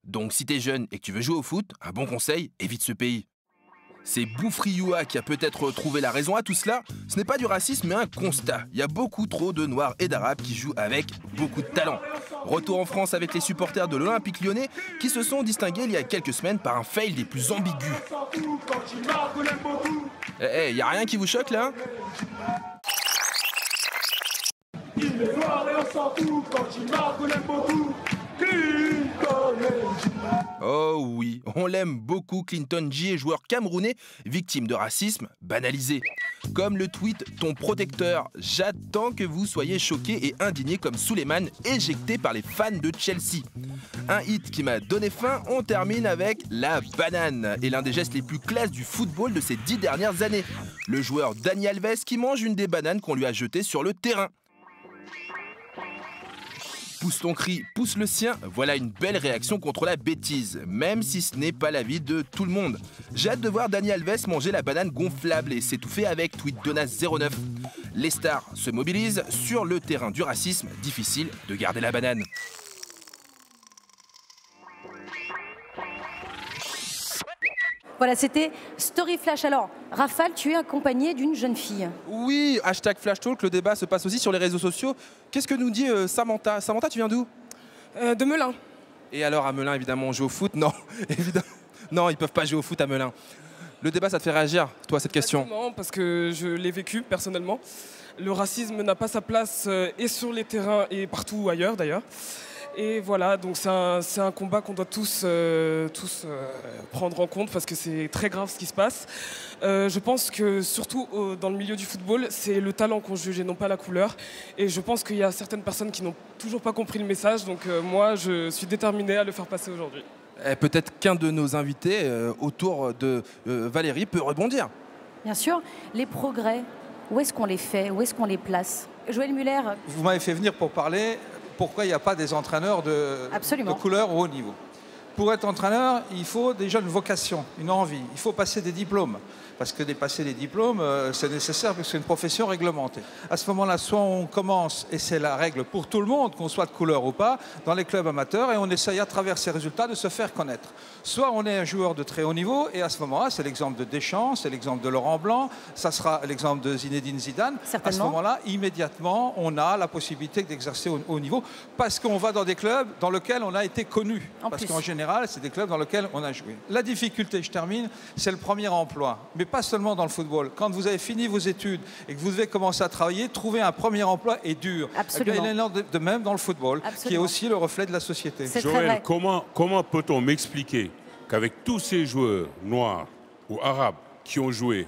Donc si t'es jeune et que tu veux jouer au foot, un bon conseil, évite ce pays. C'est Boufrioua qui a peut-être trouvé la raison à tout cela. Ce n'est pas du racisme mais un constat. Il y a beaucoup trop de Noirs et d'Arabes qui jouent avec beaucoup de talent. Retour en France avec les supporters de l'Olympique Lyonnais qui se sont distingués il y a quelques semaines par un fail des plus ambigus. Eh, y a rien qui vous choque là? Oh oui, on l'aime beaucoup, Clinton J, joueur camerounais, victime de racisme banalisé. Comme le tweet « Ton protecteur, j'attends que vous soyez choqués et indignés comme Souleymane, éjecté par les fans de Chelsea ». Un hit qui m'a donné faim, on termine avec la banane, et l'un des gestes les plus classes du football de ces 10 dernières années. Le joueur Dani Alves qui mange une des bananes qu'on lui a jetées sur le terrain. Pousse ton cri, pousse le sien, voilà une belle réaction contre la bêtise, même si ce n'est pas l'avis de tout le monde. J'ai hâte de voir Dani Alves manger la banane gonflable et s'étouffer avec, tweet Donas09. Les stars se mobilisent sur le terrain du racisme, difficile de garder la banane. Voilà, c'était Story Flash. Alors, Rafale, tu es accompagné d'une jeune fille. Oui, hashtag Flash Talk, le débat se passe aussi sur les réseaux sociaux. Qu'est-ce que nous dit Samantha? Samantha, tu viens d'où? De Melun. Et alors, à Melun, évidemment, on joue au foot? Non, évidemment. Non, ils peuvent pas jouer au foot à Melun. Le débat, ça te fait réagir, toi, cette question? Exactement, parce que je l'ai vécu personnellement. Le racisme n'a pas sa place et sur les terrains et partout ailleurs, d'ailleurs. Et voilà, donc c'est un combat qu'on doit tous prendre en compte parce que c'est très grave ce qui se passe. Je pense que surtout dans le milieu du football, c'est le talent qu'on juge et non pas la couleur. Et je pense qu'il y a certaines personnes qui n'ont toujours pas compris le message. Donc moi, je suis déterminé à le faire passer aujourd'hui. Peut-être qu'un de nos invités autour de Valérie peut rebondir. Bien sûr, les progrès, où est-ce qu'on les fait? Où est-ce qu'on les place? Joël Muller. Vous m'avez fait venir pour parler pourquoi il n'y a pas des entraîneurs de couleur au haut niveau. Pour être entraîneur, il faut déjà une vocation, une envie. Il faut passer des diplômes. Parce que dépasser les diplômes, c'est nécessaire parce que c'est une profession réglementée. À ce moment-là, soit on commence, et c'est la règle pour tout le monde, qu'on soit de couleur ou pas, dans les clubs amateurs, et on essaye à travers ces résultats de se faire connaître. Soit on est un joueur de très haut niveau, et à ce moment-là, c'est l'exemple de Deschamps, c'est l'exemple de Laurent Blanc, ça sera l'exemple de Zinedine Zidane. À ce moment-là, immédiatement, on a la possibilité d'exercer au haut niveau, parce qu'on va dans des clubs dans lesquels on a été connu. Parce qu'en général, c'est des clubs dans lesquels on a joué. La difficulté, je termine, c'est le premier emploi. Mais pas seulement dans le football. Quand vous avez fini vos études et que vous devez commencer à travailler, trouver un premier emploi est dur. Absolument. Il est de même dans le football, qui est aussi le reflet de la société. Joël, comment peut-on m'expliquer qu'avec tous ces joueurs noirs ou arabes qui ont joué,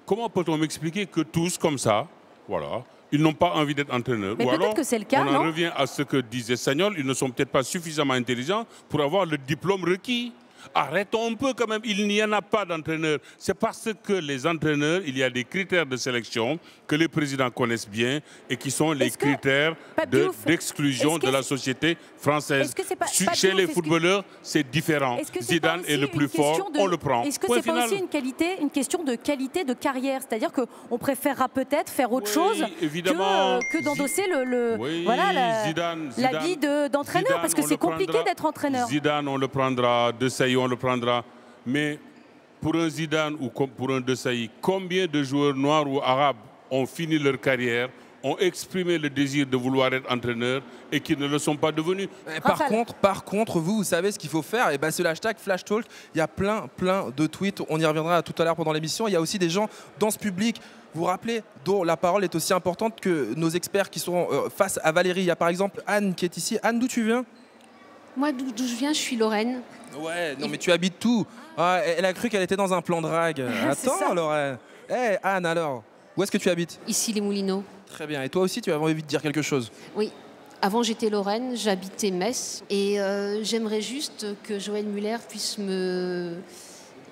comment peut-on m'expliquer que tous comme ça, voilà, ils n'ont pas envie d'être entraîneurs? Mais ou alors, que c'est le cas, on en revient à ce que disait Sagnol, ils ne sont peut-être pas suffisamment intelligents pour avoir le diplôme requis. Arrêtons un peu quand même, il n'y en a pas d'entraîneurs. C'est parce que les entraîneurs, il y a des critères de sélection que les présidents connaissent bien et qui sont les critères d'exclusion de la société française. Chez les footballeurs, c'est différent. Zidane est le plus fort, on le prend. Est-ce que c'est pas aussi une question de qualité de carrière? C'est-à-dire qu'on préférera peut-être faire autre chose que d'endosser la vie d'entraîneur, parce que c'est compliqué d'être entraîneur. Zidane, on le prendra, De Sailly, on le prendra. Mais pour un Zidane ou pour un De Sailly, combien de joueurs noirs ou arabes ont fini leur carrière, ont exprimé le désir de vouloir être entraîneur et qui ne le sont pas devenus? Par contre, vous savez ce qu'il faut faire. Et c'est le hashtag FlashTalk. Il y a plein de tweets. On y reviendra tout à l'heure pendant l'émission. Il y a aussi des gens dans ce public, vous vous rappelez, dont la parole est aussi importante que nos experts qui sont face à Valérie. Il y a par exemple Anne qui est ici. Anne, d'où tu viens? Moi, d'où je viens, je suis Lorraine. Ouais, non mais tu habites où? Elle a cru qu'elle était dans un plan drague. Attends, Lorraine. Hey, Anne, alors, où est-ce que tu habites? Ici, les Moulineaux. Très bien. Et toi aussi, tu avais envie de dire quelque chose? Oui. Avant, j'étais Lorraine, j'habitais Metz. Et j'aimerais juste que Joël Muller puisse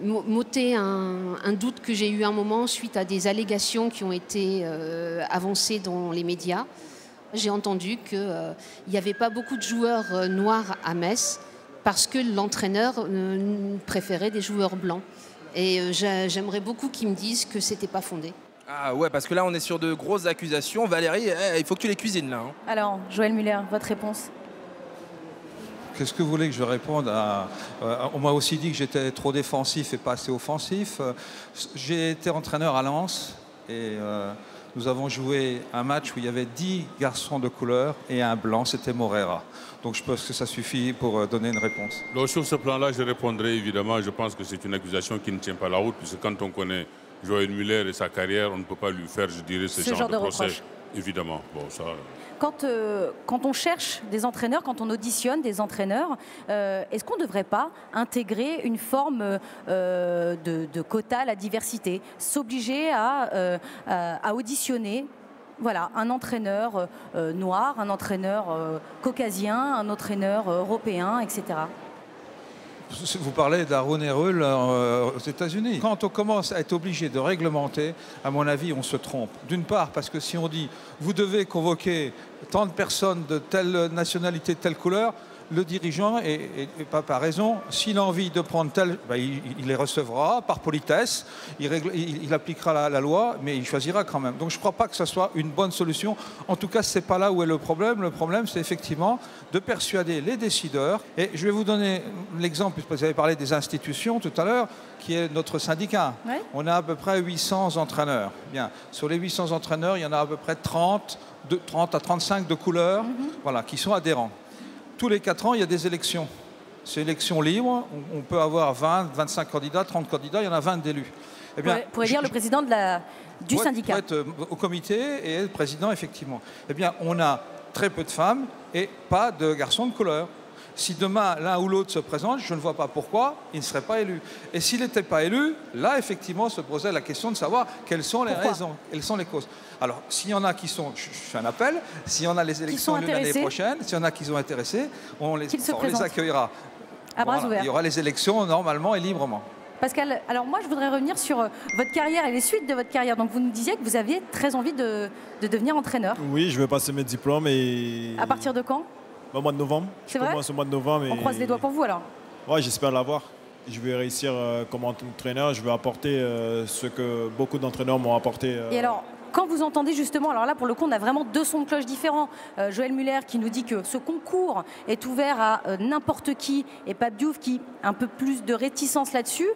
m'ôter un doute que j'ai eu un moment suite à des allégations qui ont été avancées dans les médias. J'ai entendu qu'il n'y avait pas beaucoup de joueurs noirs à Metz parce que l'entraîneur préférait des joueurs blancs. Et j'aimerais beaucoup qu'ils me disent que ce n'était pas fondé. Ah ouais, parce que là, on est sur de grosses accusations. Valérie, il faut que tu les cuisines, là. Hein. Alors, Joël Muller, votre réponse? Qu'est-ce que vous voulez que je réponde à... On m'a aussi dit que j'étais trop défensif et pas assez offensif. J'ai été entraîneur à Lens et nous avons joué un match où il y avait 10 garçons de couleur et un blanc, c'était Morera. Donc je pense que ça suffit pour donner une réponse. Donc, sur ce plan-là, je répondrai évidemment. Je pense que c'est une accusation qui ne tient pas la route, puisque quand on connaît Joël Muller et sa carrière, on ne peut pas lui faire, je dirais, ce genre de procès. Reproche. Évidemment. Bon, ça... Quand on cherche des entraîneurs, quand on auditionne des entraîneurs, est-ce qu'on ne devrait pas intégrer une forme de quota à la diversité, s'obliger à auditionner un entraîneur noir, un entraîneur caucasien, un entraîneur européen, etc. Vous parlez d'Aaron Errol aux États-Unis. Quand on commence à être obligé de réglementer, à mon avis, on se trompe. D'une part, parce que si on dit vous devez convoquer tant de personnes de telle nationalité, de telle couleur, le dirigeant, et pas par raison, s'il a envie de prendre tel, il les recevra par politesse, il appliquera la loi, mais il choisira quand même. Donc je ne crois pas que ce soit une bonne solution. En tout cas, ce n'est pas là où est le problème. Le problème, c'est effectivement de persuader les décideurs. Et je vais vous donner l'exemple, puisque vous avez parlé des institutions tout à l'heure, qui est notre syndicat. Oui. On a à peu près 800 entraîneurs. Bien. Sur les 800 entraîneurs, il y en a à peu près 30 à 35 de couleurs qui sont adhérents. Tous les 4 ans, il y a des élections. C'est élection libre. On peut avoir 20, 25 candidats, 30 candidats. Il y en a 20 d'élus. Eh bien, pour élire le président du syndicat. Pour être au comité et être président, effectivement. Eh bien, on a très peu de femmes et pas de garçons de couleur. Si demain, l'un ou l'autre se présente, je ne vois pas pourquoi il ne serait pas élu. Et s'il n'était pas élu, là, effectivement, se posait la question de savoir quelles sont les raisons, quelles sont les causes. Alors, s'il y en a qui sont, je fais un appel, s'il y en a les élections l'année prochaine, s'il y en a qui sont intéressés, on les accueillera. À bras ouverts. Il y aura les élections normalement et librement. Pascal, alors moi, je voudrais revenir sur votre carrière et les suites de votre carrière. Donc, vous nous disiez que vous aviez très envie de devenir entraîneur. Oui, je vais passer mes diplômes et... À partir de quand? Au mois de novembre. C'est vrai? Au mois de novembre. On croise les doigts pour vous alors? Oui, j'espère l'avoir. Je vais réussir comme entraîneur. Je vais apporter ce que beaucoup d'entraîneurs m'ont apporté. Et alors, quand vous entendez justement, alors là pour le coup on a vraiment 2 sons de cloche différents. Joël Muller qui nous dit que ce concours est ouvert à n'importe qui et Pape Diouf qui a un peu plus de réticence là-dessus.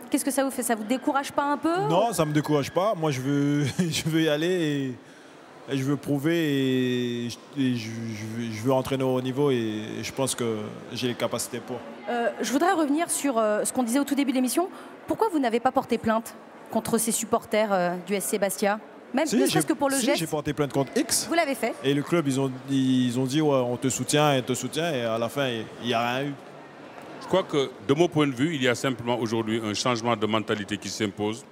Qu'est-ce que ça vous fait? Ça vous décourage pas un peu? Non, ça me décourage pas. Moi je veux y aller et je veux prouver et je veux entraîner au haut niveau et je pense que j'ai les capacités pour. Je voudrais revenir sur ce qu'on disait au tout début de l'émission. Pourquoi vous n'avez pas porté plainte contre ces supporters du SC Bastia? Même ne serait-ce que pour le geste. J'ai porté plainte contre X. Vous l'avez fait. Et le club, ils ont dit ouais, on te soutient, et à la fin, il n'y a rien eu. Je crois que, de mon point de vue, il y a simplement aujourd'hui un changement de mentalité qui s'impose,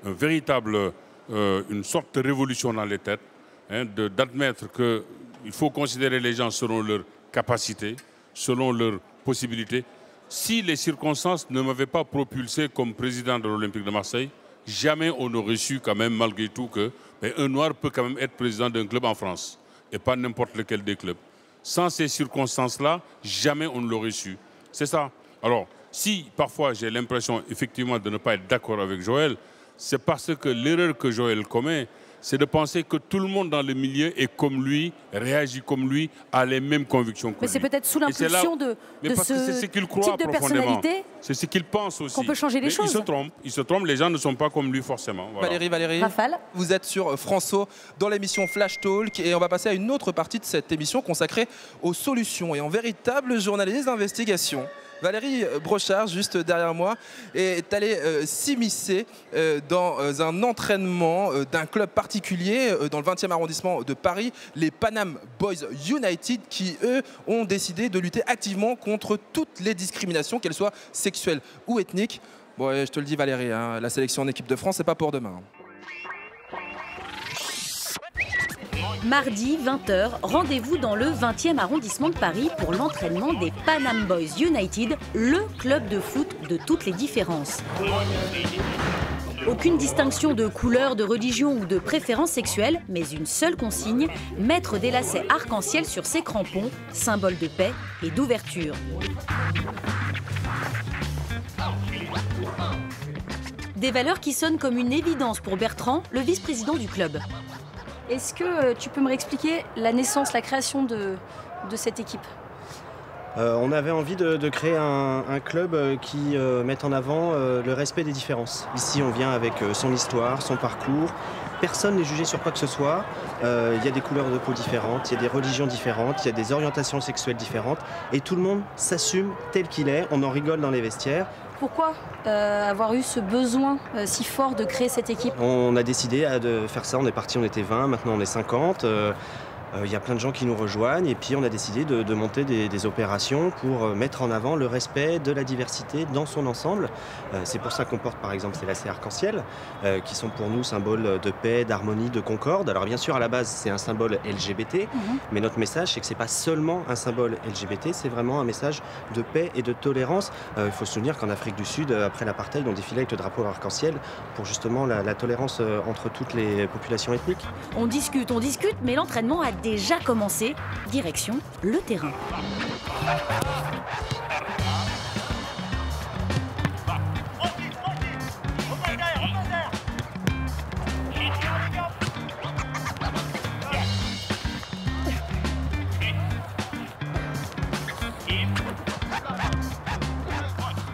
une sorte de révolution dans les têtes, d'admettre qu'il faut considérer les gens selon leurs capacités, selon leurs possibilités. si les circonstances ne m'avaient pas propulsé comme président de l'Olympique de Marseille, jamais on n'aurait su quand même, malgré tout, qu'un noir peut quand même être président d'un club en France, et pas n'importe lequel des clubs. Sans ces circonstances-là, jamais on ne l'aurait su. C'est ça. Alors, si parfois j'ai l'impression effectivement de ne pas être d'accord avec Joël, c'est parce que l'erreur que Joël commet, c'est de penser que tout le monde dans le milieu est comme lui, réagit comme lui, a les mêmes convictions que lui. Mais c'est peut-être sous l'impulsion de ce type de personnalité. C'est ce qu'il pense aussi. Qu'on peut changer les choses. Il se trompe, les gens ne sont pas comme lui forcément. Voilà. Valérie, Rafale. Vous êtes sur François dans l'émission Flash Talk et on va passer à une autre partie de cette émission consacrée aux solutions et en véritable journaliste d'investigation. Valérie Brochard, juste derrière moi, est allée s'immiscer dans un entraînement d'un club particulier dans le 20e arrondissement de Paris, les Panam Boys United, qui, eux, ont décidé de lutter activement contre toutes les discriminations, qu'elles soient sexuelles ou ethniques. Bon, je te le dis Valérie, hein, la sélection en équipe de France, c'est pas pour demain. Mardi, 20h, rendez-vous dans le 20e arrondissement de Paris pour l'entraînement des Panam Boys United, le club de foot de toutes les différences. Aucune distinction de couleur, de religion ou de préférence sexuelle, mais une seule consigne, mettre des lacets arc-en-ciel sur ses crampons, symbole de paix et d'ouverture. Des valeurs qui sonnent comme une évidence pour Bertrand, le vice-président du club. Est-ce que tu peux me réexpliquer la naissance, la création de cette équipe ? On avait envie de créer un club qui mette en avant le respect des différences. Ici, on vient avec son histoire, son parcours. Personne n'est jugé sur quoi que ce soit. Il y a des couleurs de peau différentes, il y a des religions différentes, il y a des orientations sexuelles différentes. Et tout le monde s'assume tel qu'il est. On en rigole dans les vestiaires. Pourquoi avoir eu ce besoin si fort de créer cette équipe ? On a décidé de faire ça. On est parti, on était 20, maintenant on est 50. Il y a plein de gens qui nous rejoignent et puis on a décidé de monter des opérations pour mettre en avant le respect de la diversité dans son ensemble. C'est pour ça qu'on porte par exemple ces lacets arc-en-ciel qui sont pour nous symboles de paix, d'harmonie, de concorde. Alors bien sûr à la base c'est un symbole LGBT, mais notre message c'est que c'est pas seulement un symbole LGBT, c'est vraiment un message de paix et de tolérance. Il faut se souvenir qu'en Afrique du Sud, après l'apartheid, on défilait avec le drapeau arc-en-ciel pour justement la tolérance entre toutes les populations ethniques. On discute, mais l'entraînement a déjà commencé. Direction le terrain.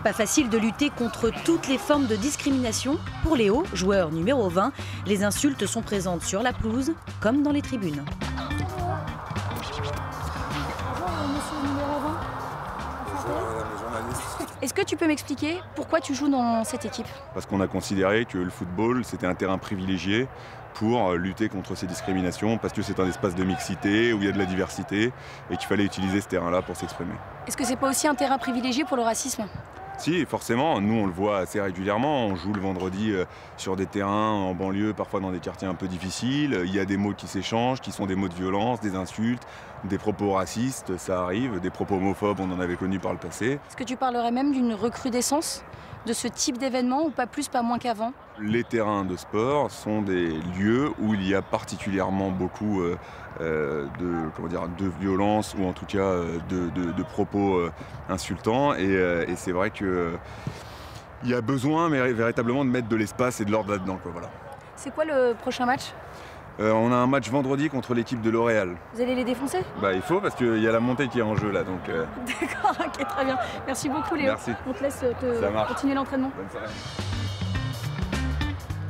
Pas facile de lutter contre toutes les formes de discrimination. Pour Léo, joueur numéro 20, les insultes sont présentes sur la pelouse comme dans les tribunes. Est-ce que tu peux m'expliquer pourquoi tu joues dans cette équipe ? Parce qu'on a considéré que le football, c'était un terrain privilégié pour lutter contre ces discriminations, parce que c'est un espace de mixité où il y a de la diversité et qu'il fallait utiliser ce terrain-là pour s'exprimer. Est-ce que c'est pas aussi un terrain privilégié pour le racisme ? Si, forcément. Nous, on le voit assez régulièrement. On joue le vendredi sur des terrains en banlieue, parfois dans des quartiers un peu difficiles. Il y a des mots qui s'échangent, qui sont des mots de violence, des insultes, des propos racistes, ça arrive. Des propos homophobes, on en avait connu par le passé. Est-ce que tu parlerais même d'une recrudescence de ce type d'événement ou pas plus, pas moins qu'avant ? Les terrains de sport sont des lieux où il y a particulièrement beaucoup de violence ou en tout cas de propos insultants et c'est vrai qu'il y a besoin mais véritablement de mettre de l'espace et de l'ordre là-dedans. Voilà. C'est quoi le prochain match ? On a un match vendredi contre l'équipe de L'Oréal. Vous allez les défoncer ? Il faut parce qu'il y a la montée qui est en jeu là. Donc, D'accord, ok, très bien. Merci beaucoup Léo. Merci. On te laisse continuer l'entraînement. Bonne soirée.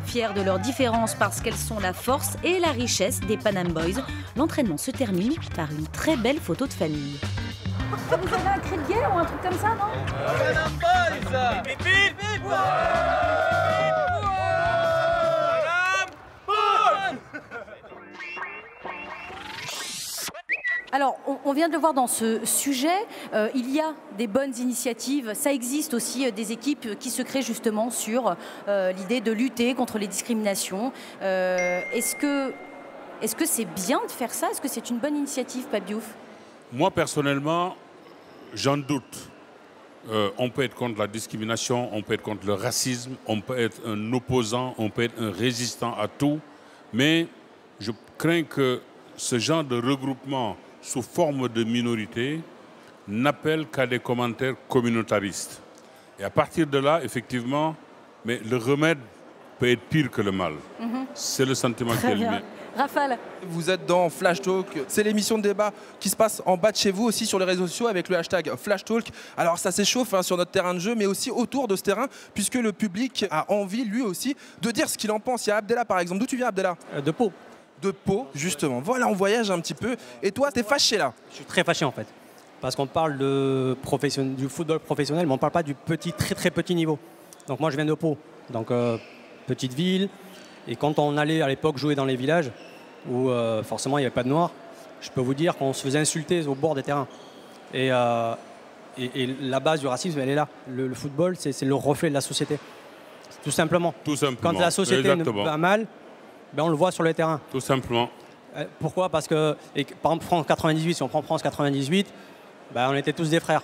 Fiers de leurs différences parce qu'elles sont la force et la richesse des Panam Boys, l'entraînement se termine par une très belle photo de famille. Vous avez un cri de guerre ou un truc comme ça, non ? Panam Boys ! Bip, bip, bip, Alors, on vient de le voir dans ce sujet, il y a des bonnes initiatives. Ça existe aussi des équipes qui se créent justement sur l'idée de lutter contre les discriminations. Est-ce que c'est bien de faire ça ? Est-ce que c'est une bonne initiative, Pape Diouf ? Moi, personnellement, j'en doute. on peut être contre la discrimination, on peut être contre le racisme, on peut être un opposant, on peut être un résistant à tout, mais je crains que ce genre de regroupement sous forme de minorité n'appelle qu'à des commentaires communautaristes. Et à partir de là, effectivement, mais le remède peut être pire que le mal. C'est le sentiment qui est le mien. Rafale. Vous êtes dans Flash Talk, c'est l'émission de débat qui se passe en bas de chez vous, aussi sur les réseaux sociaux avec le hashtag Flash Talk. Alors ça s'échauffe sur notre terrain de jeu, mais aussi autour de ce terrain, puisque le public a envie lui aussi de dire ce qu'il en pense. Il y a Abdellah par exemple. D'où tu viens, Abdellah? De Pau. De Pau, justement. Voilà, on voyage un petit peu. Et toi, t'es fâché là? Je suis très fâché en fait. Parce qu'on parle du football professionnel, mais on ne parle pas du petit, très très petit niveau. Donc moi je viens de Pau, donc petite ville. Et quand on allait à l'époque jouer dans les villages, où forcément il n'y avait pas de noirs, je peux vous dire qu'on se faisait insulter au bord des terrains. Et la base du racisme, elle est là. Le football, c'est le reflet de la société. Tout simplement. Tout simplement. Quand la société va mal, ben on le voit sur le terrain. Tout simplement. Pourquoi? Parce que, par exemple, France 98, si on prend France 98, ben on était tous des frères.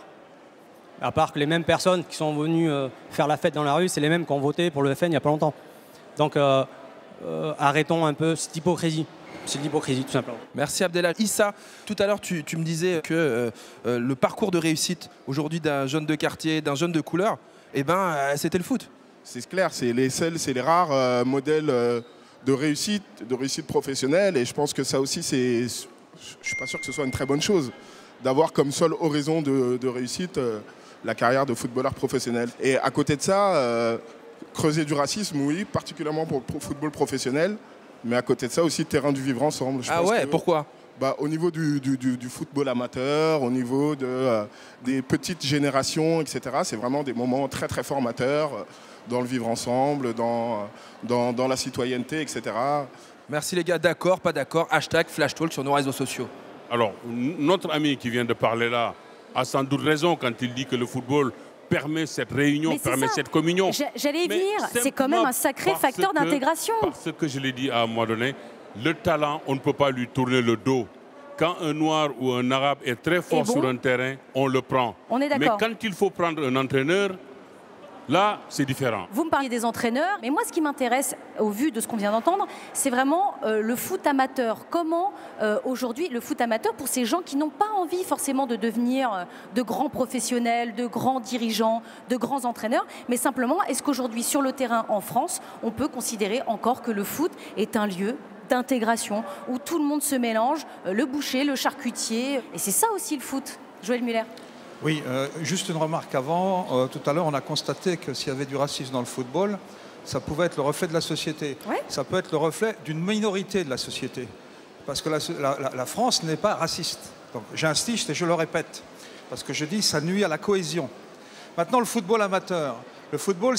À part que les mêmes personnes qui sont venues faire la fête dans la rue, c'est les mêmes qui ont voté pour le FN il n'y a pas longtemps. Donc arrêtons un peu cette hypocrisie. C'est de l'hypocrisie, tout simplement. Merci Abdellah. Issa, tout à l'heure, tu me disais que le parcours de réussite aujourd'hui d'un jeune de quartier, d'un jeune de couleur, c'était le foot. C'est clair, c'est les rares modèles de réussite professionnelle. Et je pense que ça aussi, je ne suis pas sûr que ce soit une très bonne chose d'avoir comme seule horizon de réussite la carrière de footballeur professionnel. Et à côté de ça, creuser du racisme, oui, particulièrement pour le football professionnel. Mais à côté de ça aussi, terrain du vivre ensemble. Pourquoi? Au niveau du football amateur, au niveau des petites générations, etc. C'est vraiment des moments très très formateurs dans le vivre ensemble, dans la citoyenneté, etc. Merci les gars, d'accord, pas d'accord, hashtag Flash Talk sur nos réseaux sociaux. Alors, notre ami qui vient de parler là a sans doute raison quand il dit que le football permet cette réunion, permet cette communion. J'allais y venir, c'est quand même un sacré facteur d'intégration. Parce que je l'ai dit à un moment donné, le talent, on ne peut pas lui tourner le dos. Quand un noir ou un arabe est très fort sur un terrain, on le prend. On est d'accord. Mais quand il faut prendre un entraîneur, là, c'est différent. Vous me parliez des entraîneurs, mais moi, ce qui m'intéresse, au vu de ce qu'on vient d'entendre, c'est vraiment le foot amateur. Comment, aujourd'hui, le foot amateur, pour ces gens qui n'ont pas envie forcément de devenir de grands professionnels, de grands dirigeants, de grands entraîneurs, mais simplement, est-ce qu'aujourd'hui, sur le terrain en France, on peut considérer encore que le foot est un lieu d'intégration, où tout le monde se mélange, le boucher, le charcutier, et c'est ça aussi le foot. Joël Muller. Oui, juste une remarque avant. Tout à l'heure, on a constaté que s'il y avait du racisme dans le football, ça pouvait être le reflet de la société. Ouais. Ça peut être le reflet d'une minorité de la société. Parce que la France n'est pas raciste. Donc j'insiste et je le répète. Parce que je dis ça nuit à la cohésion. Maintenant, le football amateur. Le football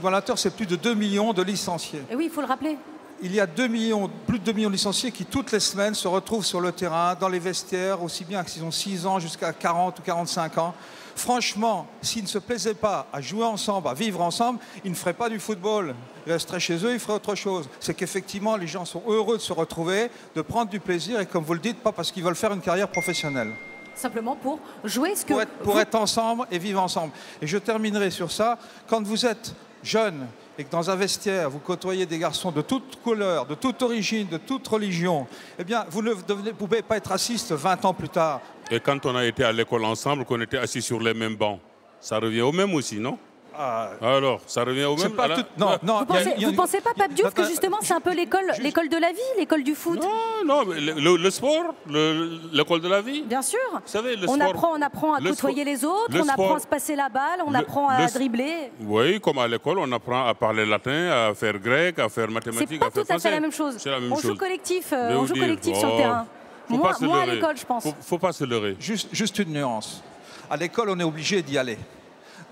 amateur, c'est plus de 2 millions de licenciés. Et oui, il faut le rappeler. Il y a plus de 2 millions de licenciés qui, toutes les semaines, se retrouvent sur le terrain, dans les vestiaires, aussi bien qu'ils ont 6 ans jusqu'à 40 ou 45 ans. Franchement, s'ils ne se plaisaient pas à jouer ensemble, à vivre ensemble, ils ne feraient pas du football. Ils resteraient chez eux, ils feraient autre chose. C'est qu'effectivement, les gens sont heureux de se retrouver, de prendre du plaisir, et comme vous le dites, pas parce qu'ils veulent faire une carrière professionnelle. Simplement pour jouer ce que... Pour être ensemble et vivre ensemble. Et je terminerai sur ça. Quand vous êtes jeune et que dans un vestiaire, vous côtoyez des garçons de toute couleur, de toute origine, de toute religion, eh bien, vous ne pouvez pas être raciste 20 ans plus tard. Et quand on a été à l'école ensemble, qu'on était assis sur les mêmes bancs, ça revient au même aussi, non? Alors, ça revient au même. Non. Vous pensez pas, Pape Diouf, que justement c'est un peu l'école de la vie, l'école du foot? Non, mais le sport, l'école de la vie. Bien sûr. Vous savez, on apprend à côtoyer les autres, on apprend à se passer la balle, on apprend à dribbler. Oui, comme à l'école, on apprend à parler latin, à faire grec, à faire mathématiques, à faire français. C'est pas tout à fait la même chose. On joue collectif sur le terrain. Moi à l'école, je pense. Faut pas se leurrer. Juste une nuance. À l'école, on est obligé d'y aller.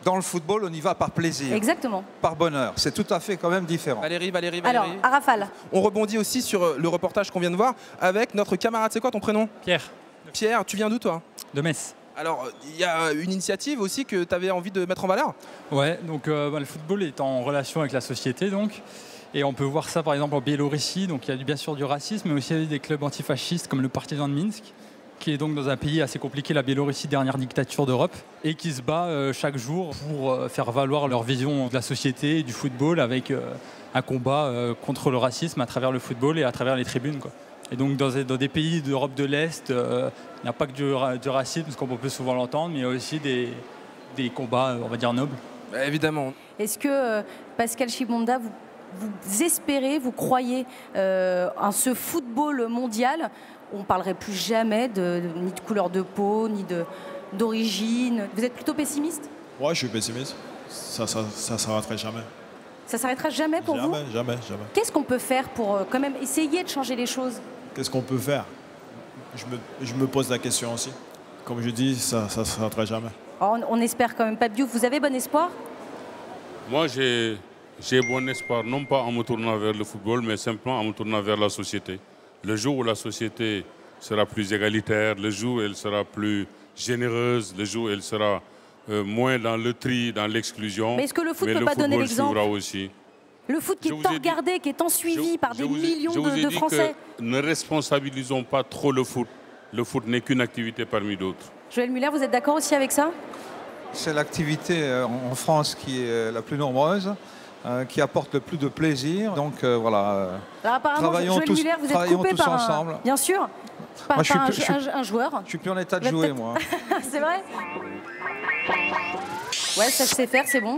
Dans le football, on y va par plaisir. Exactement. Par bonheur. C'est tout à fait quand même différent. Valérie. Alors, à rafale. On rebondit aussi sur le reportage qu'on vient de voir avec notre camarade. C'est quoi ton prénom? Pierre. Pierre, tu viens d'où toi? De Metz. Alors, il y a une initiative aussi que tu avais envie de mettre en valeur? Ouais, donc le football est en relation avec la société, donc. Et on peut voir ça par exemple en Biélorussie. Donc il y a bien sûr du racisme, mais aussi des clubs antifascistes comme le Partizan de Minsk, qui est donc dans un pays assez compliqué, la Biélorussie, dernière dictature d'Europe, et qui se bat chaque jour pour faire valoir leur vision de la société et du football avec un combat contre le racisme à travers le football et à travers les tribunes, quoi. Et donc dans des pays d'Europe de l'Est, il n'y a pas que du racisme, parce qu'on peut souvent l'entendre, mais il y a aussi des combats, on va dire, nobles. Bah, évidemment. Est-ce que, Pascal Chimbonda, vous espérez, vous croyez en ce football mondial? On ne parlerait plus jamais ni de couleur de peau, ni d'origine. Vous êtes plutôt pessimiste? Ouais, je suis pessimiste. Ça s'arrêterait jamais. Ça s'arrêtera jamais pour vous? Jamais. Qu'est-ce qu'on peut faire pour quand même essayer de changer les choses? Qu'est-ce qu'on peut faire? Je me pose la question aussi. Comme je dis, ça s'arrêtera jamais. Oh, on espère quand même. Pape Diouf, vous avez bon espoir? Moi, j'ai bon espoir, non pas en me tournant vers le football, mais simplement en me tournant vers la société. Le jour où la société sera plus égalitaire, le jour où elle sera plus généreuse, le jour où elle sera moins dans le tri, dans l'exclusion. Mais est-ce que le foot ne peut pas donner l'exemple? Aussi. Le foot qui est tant regardé, qui est tant suivi par des millions de Français. Ne responsabilisons pas trop le foot. Le foot n'est qu'une activité parmi d'autres. Joël Muller, vous êtes d'accord aussi avec ça? C'est l'activité en France qui est la plus nombreuse, qui apporte le plus de plaisir. Donc voilà, alors, apparemment, travaillons Joël tous, Muller, vous êtes travaillons coupé tous par ensemble. Bien sûr, par un joueur. Je suis plus en état de jouer, moi. C'est vrai? Ouais, ça je sais faire, c'est bon.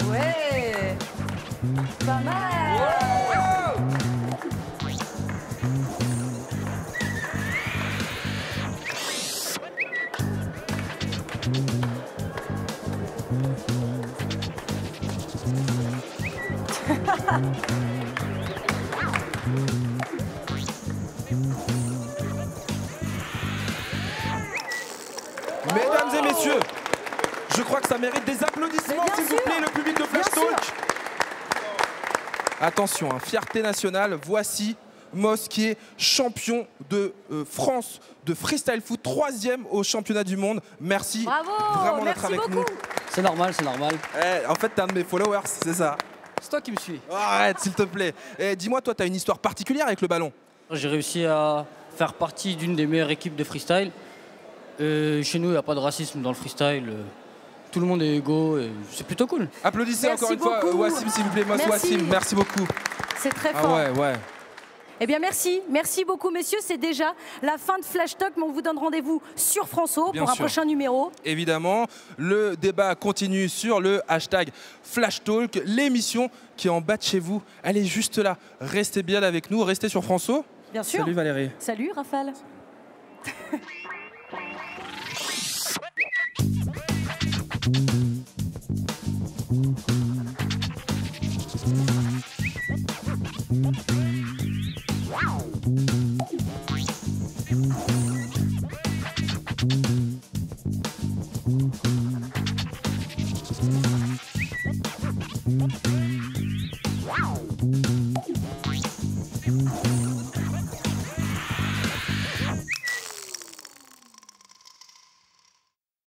Ouais, pas mal. Mesdames et messieurs, je crois que ça mérite des applaudissements, s'il vous plaît, le public de Flash Talk. Attention, hein, fierté nationale, voici Moss qui est champion de France de freestyle foot, 3e au championnat du monde. Merci vraiment d'être avec nous. C'est normal, c'est normal. En fait, t'es un de mes followers, c'est ça. C'est toi qui me suis. Arrête, s'il te plaît. Dis-moi, toi, t'as une histoire particulière avec le ballon? J'ai réussi à faire partie d'une des meilleures équipes de freestyle. Chez nous, il n'y a pas de racisme dans le freestyle. Tout le monde est égaux et c'est plutôt cool. Applaudissez encore une fois Wassim, s'il vous plaît. Moss Wassim, merci beaucoup. C'est très fort. Ah ouais. Eh bien merci beaucoup messieurs, c'est déjà la fin de Flash Talk, mais on vous donne rendez-vous sur François pour un prochain numéro. Évidemment, le débat continue sur le hashtag Flash Talk, l'émission qui est en bas de chez vous, elle est juste là. Restez bien avec nous, restez sur François. Bien sûr. Salut Valérie. Salut Raphaël. Wow.